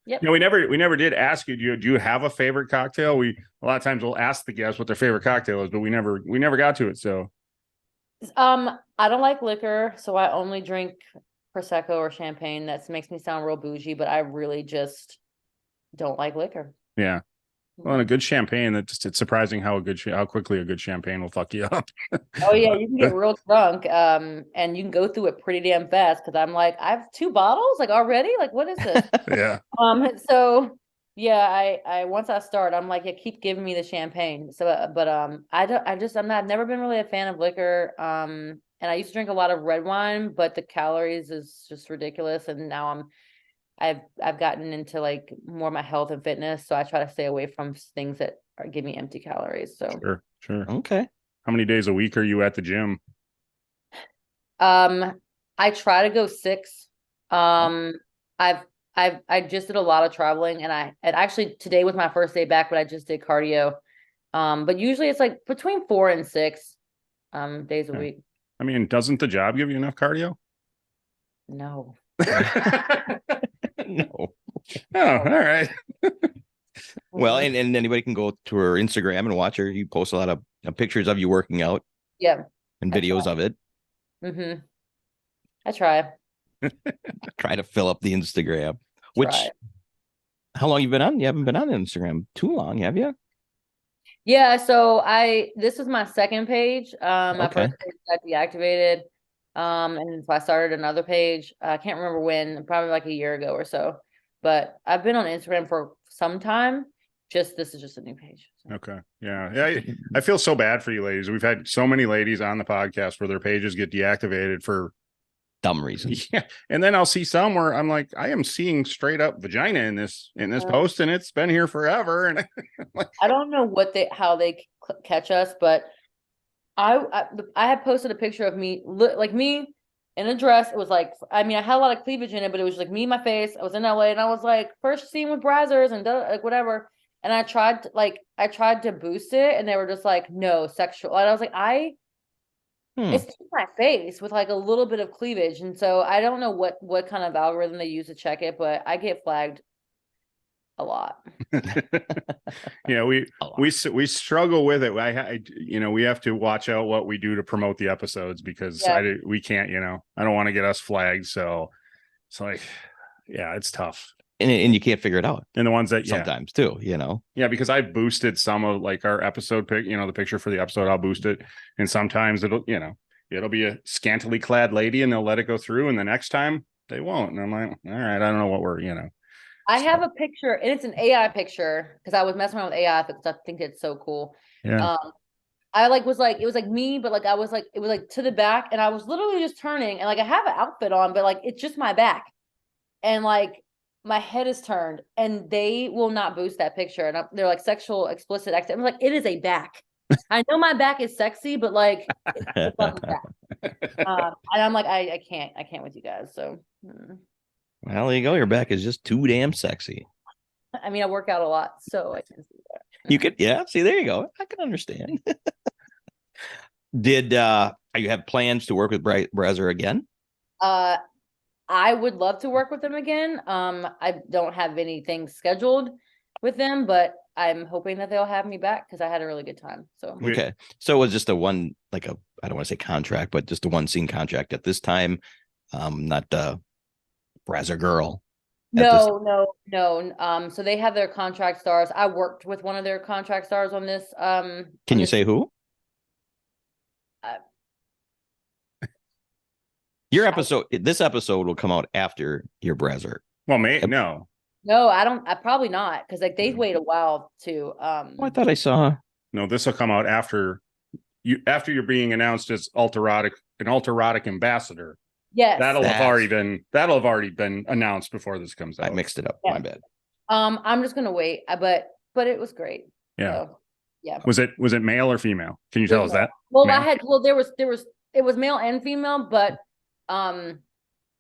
Yep. No, we never did ask you. Do you have a favorite cocktail? A lot of times we'll ask the guests what their favorite cocktail is, but we never got to it. So I don't like liquor, so I only drink Prosecco or champagne. That makes me sound real bougie, but I really just don't like liquor. yeah. Well, and a good champagne, it's surprising how quickly a good champagne will fuck you up. Oh yeah, you can get real drunk, and you can go through it pretty damn fast. Because I'm like, I have 2 bottles, like already. Like, what is this? Yeah. So yeah, I once I start, I'm like, yeah, keep giving me the champagne. So, but I've never been really a fan of liquor. And I used to drink a lot of red wine, but the calories is just ridiculous. And now I've gotten into like more my health and fitness, so I try to stay away from things that give me empty calories. So Sure. Okay. How many days a week are you at the gym? I try to go 6. I just did a lot of traveling, and actually today was my first day back, but I just did cardio. But usually it's like between 4 and 6 days a Okay. week. I mean, doesn't the job give you enough cardio? No. No. Oh, all right. Well, and anybody can go to her Instagram and watch her. You post a lot of pictures of you working out Yeah. and videos of it. Mm-hmm. I try. Try to fill up the Instagram. Which, Try. how long you been on? You haven't been on Instagram too long, have you? Yeah, so this is my second page. My Okay. first page got deactivated. And so I started another page. I can't remember when, probably like a year ago or so. But I've been on Instagram for some time. This is just a new page. So. Okay. Yeah. I feel so bad for you ladies. We've had so many ladies on the podcast where their pages get deactivated for Dumb reasons. yeah. And then I'll see some where I'm like, I am seeing straight up vagina in this post, and it's been here forever. And like, I don't know how they catch us, but I had posted a picture of me, like me in a dress. It was like, I mean, I had a lot of cleavage in it, but it was like me, my face. I was in LA, and I was like, first scene with brazzers and like whatever. And I tried to boost it, and they were just like, no, sexual. And I was like, it's just my face with like a little bit of cleavage. And so I don't know what kind of algorithm they use to check it, but I get flagged a lot. yeah, we struggle with it. I we have to watch out what we do to promote the episodes because we can't, I don't want to get us flagged. So it's like, yeah, it's tough. And you can't figure it out. And the ones that sometimes too, Yeah, because I've boosted some of like our episode pick, the picture for the episode, I'll boost it. And sometimes it'll be a scantily clad lady and they'll let it go through. And the next time they won't. And I'm like, all right, I don't know what we're, I have a picture, and it's an AI picture because I was messing around with AI because I think it's so cool. Yeah. I it was like me, but like it was like to the back, and I was literally just turning, and like I have an outfit on, but like it's just my back, and like my head is turned, and they will not boost that picture, and they're like sexual explicit accent. I'm like, it is a back. I know my back is sexy, but like it's fucking back. And I'm like, I can't with you guys. So. Well, there you go. Your back is just too damn sexy. I mean, I work out a lot, so I can see that. You could, see, there you go. I can understand. Did you have plans to work with Brazzer again? I would love to work with them again. I don't have anything scheduled with them, but I'm hoping that they'll have me back because I had a really good time. So okay, so it was just I don't want to say contract, but just a one scene contract at this time. Not the Brazzer girl. No. So they have their contract stars. I worked with one of their contract stars on this. Can you say who? This episode will come out after your Brazzer. Well, no, I don't. I probably not because like they wait a while to. I thought I saw. No, this will come out after you're being announced as an AltErotic ambassador. Yes, that'll have already been announced before this comes out. I mixed it up. Yeah. My bad. I'm just gonna wait, but it was great. Yeah. So, yeah. Was it male or female? Can you tell us that? Well, it was male and female, but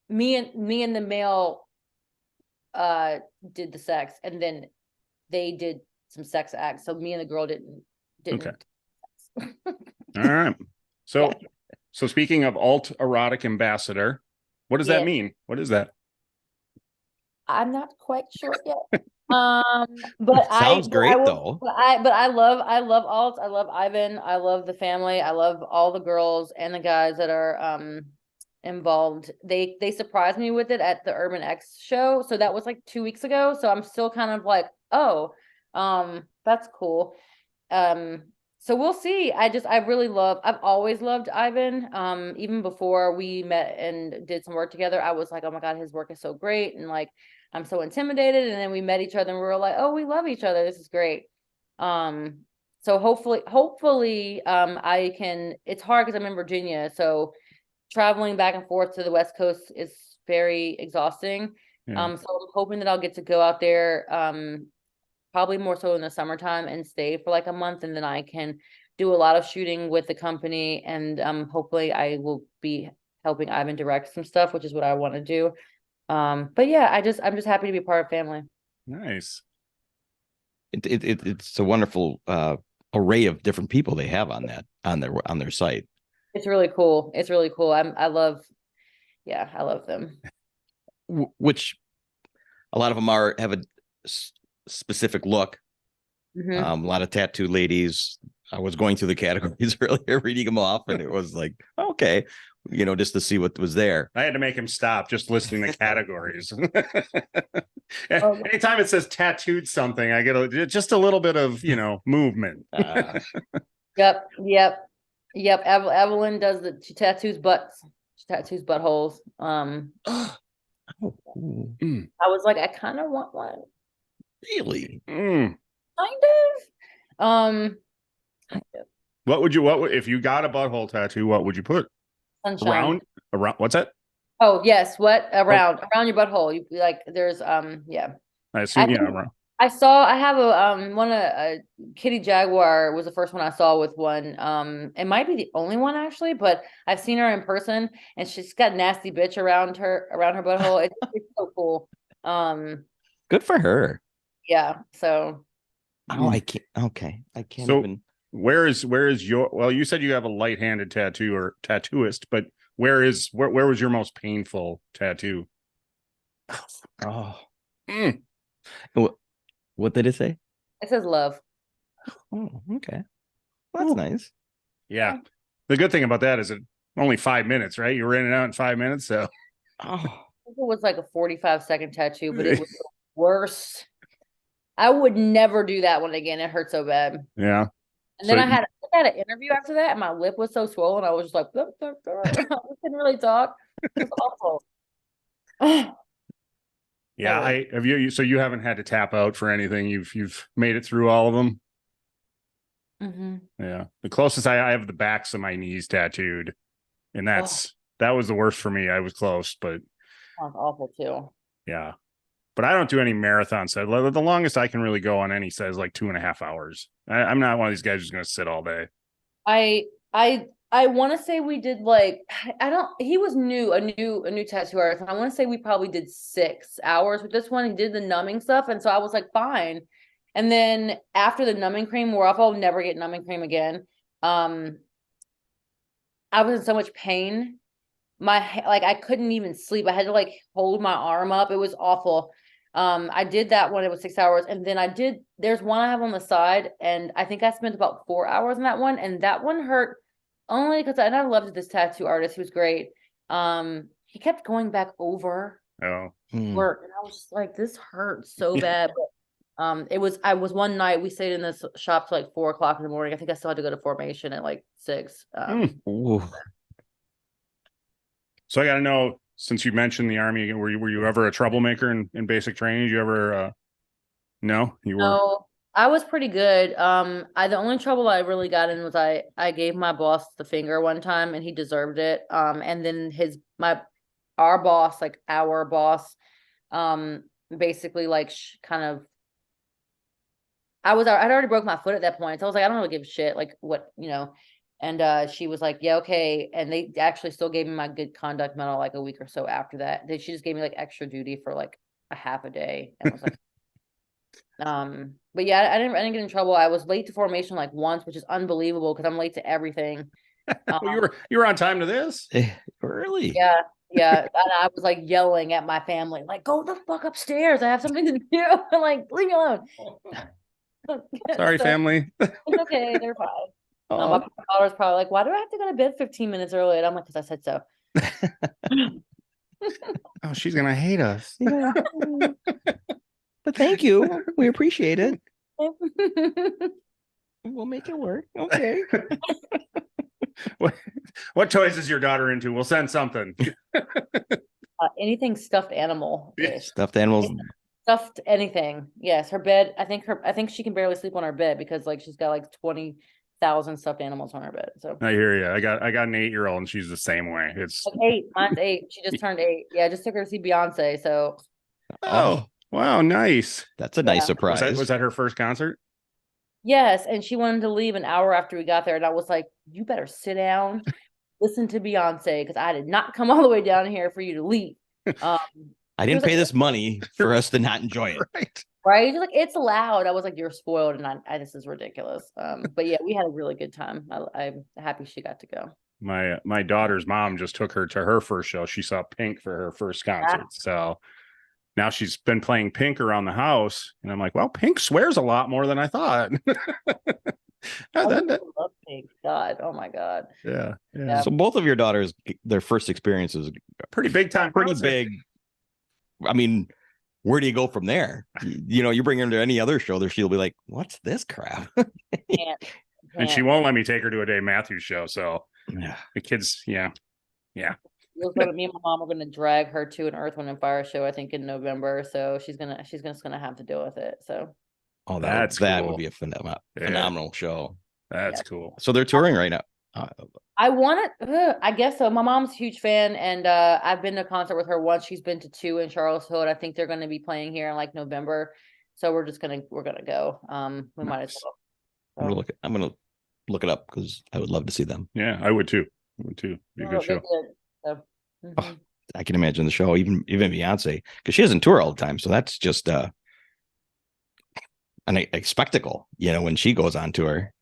me and the male did the sex, and then they did some sex acts. So me and the girl didn't. Okay. All right. So. Yeah. So speaking of AltErotic ambassador, what does that mean? What is that? I'm not quite sure yet. But sounds great though. But I love Alt. I love Ivan. I love the family. I love all the girls and the guys that are involved. They surprised me with it at the Urban X show. So that was like 2 weeks ago. So I'm still kind of like, oh, that's cool. So we'll see. I've always loved Ivan. Even before we met and did some work together, I was like, oh my God, his work is so great. And like, I'm so intimidated. And then we met each other and we were like, oh, we love each other. This is great. So hopefully, it's hard because I'm in Virginia. So traveling back and forth to the West Coast is very exhausting. Yeah. So I'm hoping that I'll get to go out there, probably more so in the summertime and stay for like a month, and then I can do a lot of shooting with the company, and hopefully I will be helping Ivan direct some stuff, which is what I want to do. But yeah, I'm just happy to be part of family. Nice. It's a wonderful array of different people they have on their site. It's really cool. I love them. Which a lot of them have a specific look. A lot of tattoo ladies. I was going through the categories earlier, reading them off, and it was like, okay, just to see what was there. I had to make him stop just listing the categories. Anytime it says tattooed something, I get just a little bit of movement. Yep. Evelyn does she tattoos butts. tattoos buttholes. Oh, cool. I was like, I kind of want one. Really? Kind of. What if you got a butthole tattoo, what would you put? Sunshine. Around what's that? Oh yes, what around your butthole? You like there's yeah. I assume think around. I have a one a Kitty Jaguar was the first one I saw with one. It might be the only one actually, but I've seen her in person and she's got nasty bitch around her butthole. It's so cool. Good for her. Yeah. So Oh, I can't. Okay, I can't So even. where is your? Well, you said you have a light-handed tattoo or tattooist, but where was your most painful tattoo? Oh, Mm. what did it say? it says love. Oh, okay. Well, that's nice. Yeah. The good thing about that is it only 5 minutes, right? You were in and out in 5 minutes, so Oh, It was like a 45-second tattoo, but it was the worst. I would never do that one again. It hurt so bad. yeah. And then So I had an interview after that, and my lip was so swollen. I was just like, "Blip, blip, blip." I couldn't really talk. It was awful. yeah, I have so you haven't had to tap out for anything. You've made it through all of them. Mm-hmm. Yeah. The closest I have the backs of my knees tattooed. And that was the worst for me. I was close, but Sounds awful too. yeah. But I don't do any marathon sets. The longest I can really go on any set is like 2.5 hours. I'm not one of these guys who's going to sit all day. I want to say we did like I don't. He was a new tattoo artist. And I want to say we probably did 6 hours with this one. He did the numbing stuff, and so I was like, fine. And then after the numbing cream wore off, I'll never get numbing cream again. I was in so much pain. I couldn't even sleep. I had to like hold my arm up. It was awful. I did that one. It was 6 hours. And then there's one I have on the side. And I think I spent about 4 hours on that one. And that one hurt only because I loved this tattoo artist. He was great. He kept going back over Oh. work. And I was just like, this hurts so bad. But I was one night we stayed in this shop till like 4 o'clock in the morning. I think I still had to go to formation at like 6. ooh. So I got to know, since you mentioned the Army, were you ever a troublemaker in basic training? Did you ever, no, you were. No, I was pretty good. The only trouble I really got in was I gave my boss the finger one time and he deserved it. And then our boss, basically like kind of, I'd already broke my foot at that point. So I was like, I don't really give a shit. Like what, and she was like, yeah, okay. And they actually still gave me my good conduct medal like a week or so after that. She just gave me like extra duty for like a half a day. And I was like, but yeah, I didn't get in trouble. I was late to formation like once, which is unbelievable because I'm late to everything. You were on time to this? Early. Yeah. Yeah. And I was like yelling at my family, like, go the fuck upstairs. I have something to do. Like, leave me alone. Sorry, family. It's okay, they're fine. Oh. My daughter's probably like, why do I have to go to bed 15 minutes early? And I'm like, because I said so. Oh, she's gonna hate us. Yeah. But thank you. We appreciate it. We'll make it work. Okay. What toys is your daughter into? We'll send something. Anything stuffed animal. Stuffed animals. Stuffed anything. Yes, her bed. I think she can barely sleep on her bed because like she's got like 20,000 stuffed animals on her bed. So I hear you. I got an 8-year-old and she's the same way. It's like 8. Mine's 8. She just turned 8. Yeah, I just took her to see Beyonce. So oh wow, nice. That's a nice surprise. Was that her first concert? yes, and she wanted to leave an hour after we got there, and I was like, "You better sit down, listen to Beyonce, because I did not come all the way down here for you to leave." I didn't pay this money for us to not enjoy it. Right. Right? She's like, it's loud. I was like, you're spoiled, and this is ridiculous. But yeah, we had a really good time. I'm happy she got to go. My daughter's mom just took her to her first show. She saw Pink for her first concert. So now she's been playing Pink around the house. And I'm like, well, Pink swears a lot more than I thought. I love Pink. God. Oh my God. Yeah. So both of your daughters, their first experiences, Pretty big time. pretty concert. big. I mean, where do you go from there? You bring her to any other show, there she'll be like, "What's this crap?" And she won't let me take her to a Dave Matthews show. So Yeah. the kids, yeah. Me and my mom are gonna drag her to an Earth, Wind and Fire show, I think in November. So she's gonna have to deal with it. So Oh, That's that cool. would be a phenomenal show. That's Yeah. cool. So they're touring right now. I want it. I guess so. My mom's a huge fan, and I've been to a concert with her once. She's been to two in Charlottesville, and I think they're going to be playing here in like November. So we're gonna go. We might as Nice. well. I'm gonna look it up because I would love to see them. Yeah, I would too. Be a good show. So, Oh, I can imagine the show, even Beyonce, because she doesn't tour all the time. So that's just a spectacle, when she goes on tour.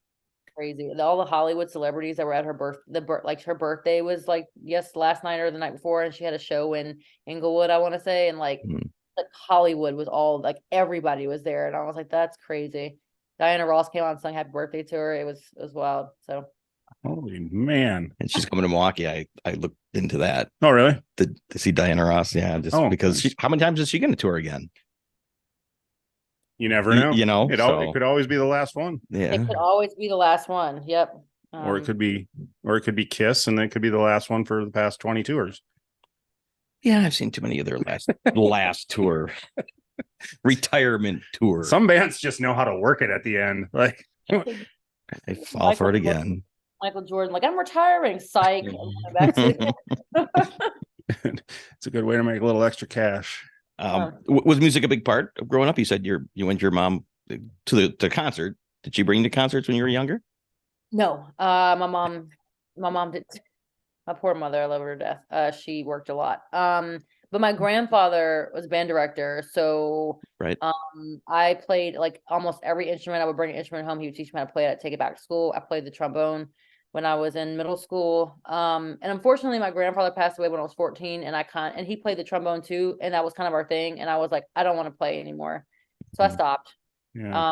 crazy. All the Hollywood celebrities that were at her like her birthday was like last night or the night before, and she had a show in Inglewood, I want to say, and like Hollywood was all like everybody was there, and I was like, that's crazy. Diana Ross came on and sung happy birthday to her. It was wild. So holy man. And she's coming to Milwaukee. I looked into that. Oh, really? To see Diana Ross. Yeah, just because nice. how many times is she going to tour again? You never know. It could always be the last one. Yeah. it could always be the last one. Yep. Or it could be Kiss, and it could be the last one for the past 20 tours. Yeah, I've seen too many of their last tour. Retirement tour. Some bands just know how to work it at the end. Like they fall for it again. Michael Jordan, like, I'm retiring, psych. It's a good way to make a little extra cash. Was music a big part of growing up? You said you went your mom to the concert. Did she bring you to concerts when you were younger? No, my mom did. My poor mother, I love her to death. She worked a lot. But my grandfather was band director, so right. I played like almost every instrument. I would bring an instrument home. He would teach me how to play it. I'd take it back to school. I played the trombone when I was in middle school. And unfortunately, my grandfather passed away when I was 14, and he played the trombone too, and that was kind of our thing. And I was like, I don't want to play anymore, so I stopped. Yeah.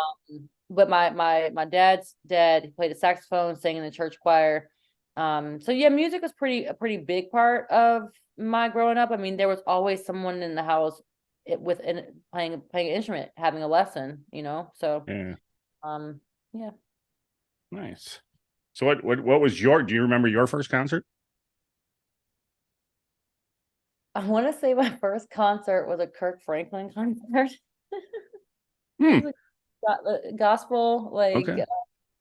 But my dad's dad, he played the saxophone, sang in the church choir. So yeah, music was a pretty big part of my growing up. I mean, there was always someone in the house playing an instrument, having a lesson, so yeah. Yeah. Nice. So what was do you remember your first concert? I want to say my first concert was a Kirk Franklin concert. Gospel, like okay.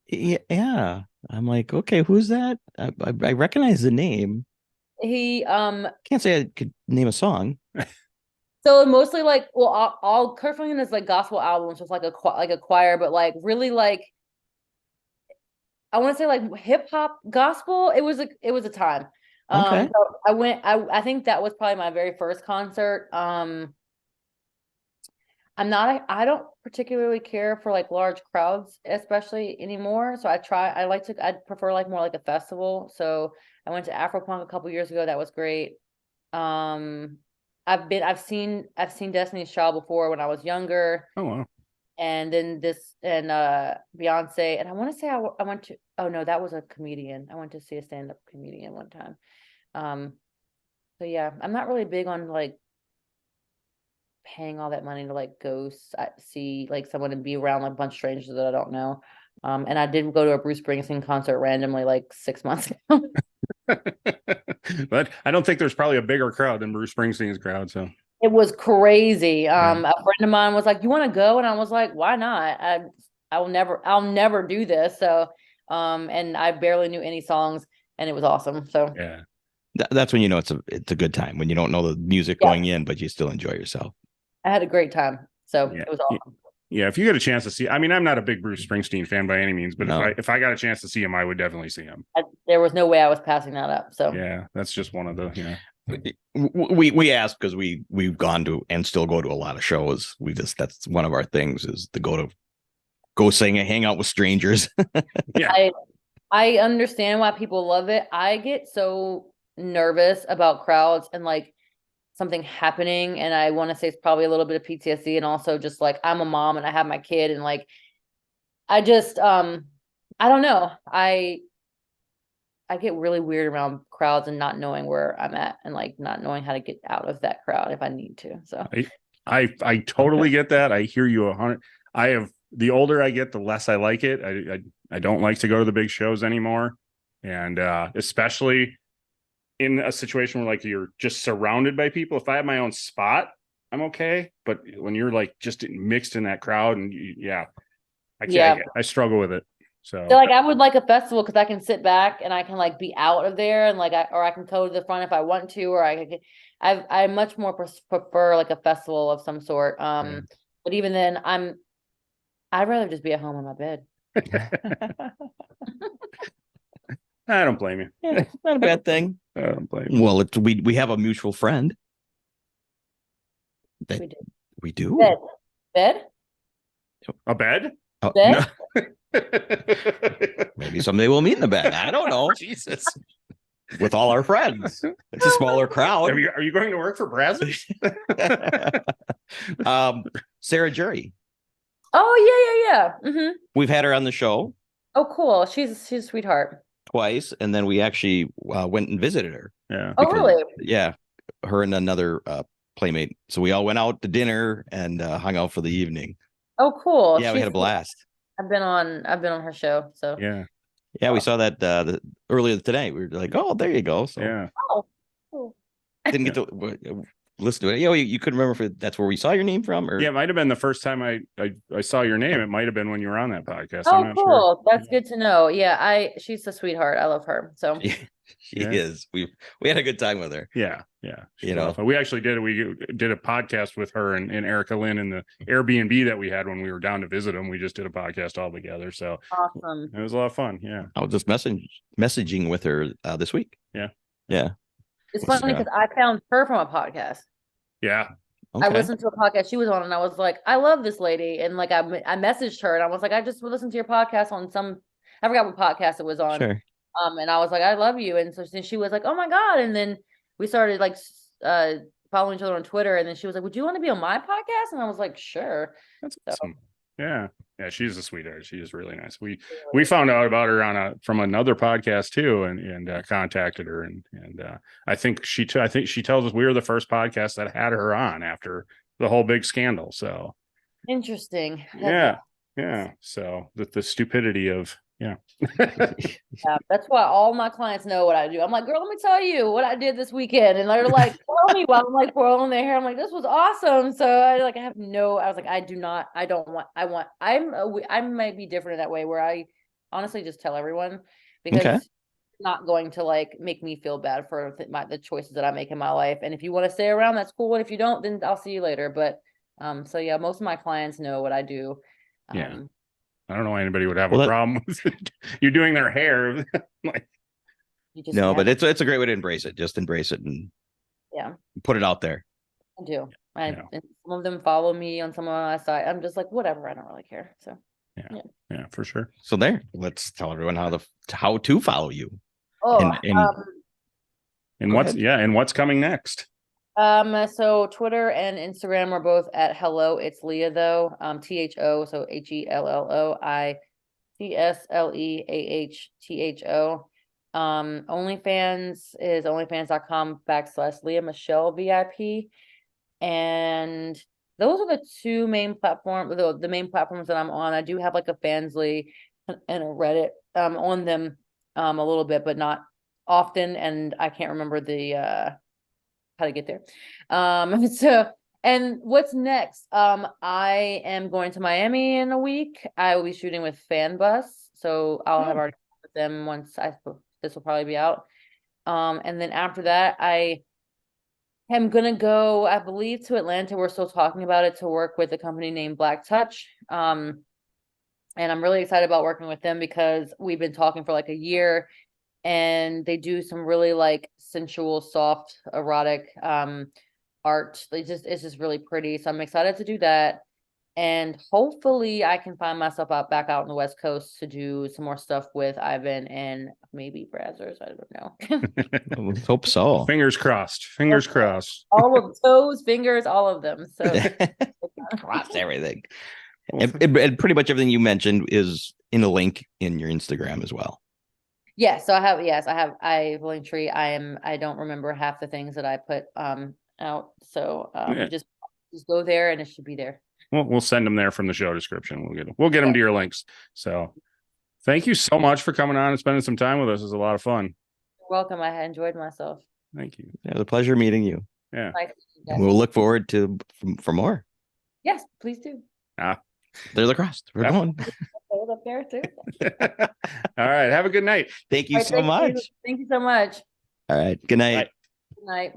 Yeah. I'm like, okay, who's that? I recognize the name. He can't say I could name a song. So mostly like, well, all Kirk Franklin is like gospel albums, just like a choir, but like really like, I want to say like hip hop gospel. It was a time. Okay. So I think that was probably my very first concert. I don't particularly care for like large crowds, especially anymore. So I prefer like more like a festival. So I went to Afropunk a couple years ago. That was great. I've seen Destiny's Child before when I was younger. Oh wow. And then Beyonce, and I want to say I went to, oh no, that was a comedian. I went to see a stand-up comedian one time. So yeah, I'm not really big on like paying all that money to like go see like someone and be around like a bunch of strangers that I don't know. And I did go to a Bruce Springsteen concert randomly like 6 months ago. But I don't think there's probably a bigger crowd than Bruce Springsteen's crowd. So it was crazy. A friend of mine was like, "You want to go?" And I was like, "Why not? I'll never do this." So, and I barely knew any songs, and it was awesome. So yeah, that's when you know it's a good time, when you don't know the music going in, but you still enjoy yourself. I had a great time. So it was awesome. Yeah, if you get a chance to see, I mean, I'm not a big Bruce Springsteen fan by any means, but No. if I got a chance to see him, I would definitely see him. There was no way I was passing that up. So yeah, that's just one of the, we asked because we've gone to and still go to a lot of shows. That's one of our things is to go sing and hang out with strangers. Yeah. I understand why people love it. I get so nervous about crowds and like something happening, and I want to say it's probably a little bit of PTSD, and also just like I'm a mom and I have my kid, and like I just I don't know. I get really weird around crowds and not knowing where I'm at and like not knowing how to get out of that crowd if I need to. So I totally get that. I hear you 100. The older I get, the less I like it. I don't like to go to the big shows anymore, and especially in a situation where like you're just surrounded by people. If I have my own spot, I'm okay. But when you're like just mixed in that crowd and I can't, Yeah. I struggle with it. So So like I would like a festival because I can sit back and I can like be out of there and like I can go to the front if I want to, or I much more prefer like a festival of some sort. But even then I'd rather just be at home in my bed. I don't blame you. Yeah, not a bad thing. I don't blame you. Well, we have a mutual friend. That We do. we do. Bed? A bed? Oh, Bed? no. Maybe someday we'll meet in the bed. I don't know. Jesus. With all our friends. It's a smaller crowd. Are you going to work for Brazzers? Sarah Jury. Oh yeah. Mm-hmm. We've had her on the show Oh cool. She's a sweetheart. twice, and then we actually went and visited her. Yeah. Oh really? Yeah, her and another playmate. So we all went out to dinner and hung out for the evening. Oh cool. Yeah, we had a blast. I've been on her show. So Yeah, we saw that earlier today. We were like, oh, there you go. So Yeah. Oh, cool. didn't get to listen to it. You couldn't remember if that's where we saw your name from, or Yeah, it might have been the first time I saw your name. It might have been when you were on that podcast. Oh I'm not cool. sure. That's good to know. Yeah, she's a sweetheart. I love her. So she is. We had a good time with her. Yeah. You know, we actually did a podcast with her and Erica Lynn in the Airbnb that we had when we were down to visit them. We just did a podcast all together. So awesome. it was a lot of fun. Yeah. I was just messaging with her this week. Yeah. It's funny because I found her from a podcast. Yeah. Okay. I listened to a podcast she was on, and I was like, I love this lady, and like I messaged her, and I was like, I just listened to your podcast on I forgot what podcast it was on. Sure. And I was like, I love you, and so she was like, oh my god, and then we started like following each other on Twitter, and then she was like, would you want to be on my podcast? And I was like, sure. That's awesome. Yeah. She's a sweetheart. She is really nice. We found out about her from another podcast too, and contacted her, and I think she tells us we were the first podcast that had her on after the whole big scandal. So interesting. Yeah. So the stupidity of Yeah, that's why all my clients know what I do. I'm like, girl, let me tell you what I did this weekend, and they're like, tell me while I'm like twirling their hair. I'm like, this was awesome. So I was like, I might be different in that way where I honestly just tell everyone because it's not going to like make me feel bad for the choices that I make in my life. And if you want to stay around, that's cool. And if you don't, then I'll see you later. But so yeah, most of my clients know what I do. I don't know why anybody would have a problem with you doing their hair. Like, no, but it's a great way to embrace it. Just embrace it and put it out there. I do. And some of them follow me on some of my site. I'm just like, whatever. I don't really care. So yeah, for sure. So let's tell everyone how to follow you. Oh, and what's coming next? So Twitter and Instagram are both at hello, it's Leah though. THO, so HELLOITSLEAHTHO. OnlyFans is onlyfans.com/Leah Michelle VIP. And those are the two main platforms, the main platforms that I'm on. I do have like a Fansly and a Reddit on them a little bit, but not often, and I can't remember the how to get there. So, and what's next? I am going to Miami in a week. I will be shooting with Fan Bus, so I'll have already with them once this will probably be out. And then after that, I am gonna go, I believe, to Atlanta. We're still talking about it, to work with a company named Black Touch. And I'm really excited about working with them because we've been talking for like a year. And they do some really like sensual, soft, erotic art. It's just really pretty. So I'm excited to do that. And hopefully I can find myself back out on the West Coast to do some more stuff with Ivan and maybe Brazzers. I don't know. Let's hope so. Fingers crossed. All of toes, fingers, all of them. So cross everything. And pretty much everything you mentioned is in a link in your Instagram as well. Yes, so I have Linktree. I don't remember half the things that I put out. So just go there and it should be there. We'll send them there from the show description. We'll get them to your links. So thank you so much for coming on and spending some time with us. It was a lot of fun. You're welcome. I enjoyed myself. Thank you. It was a pleasure meeting you. Yeah. Nice to meet you And guys. we'll look forward to for more. Yes, please do. They're lacrosse. We're Yeah. going. Hold up there too. All right. Have a good night. Thank you All right, so thank much. you. Thank you so much. All right. Good night. Bye. Good night.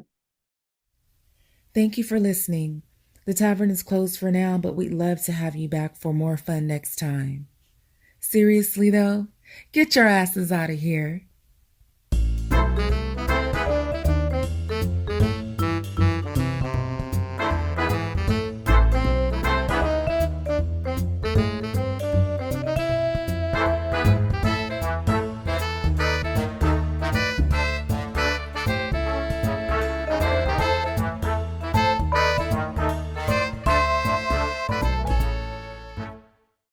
Thank you for listening. The tavern is closed for now, but we'd love to have you back for more fun next time. Seriously though, get your asses out of here.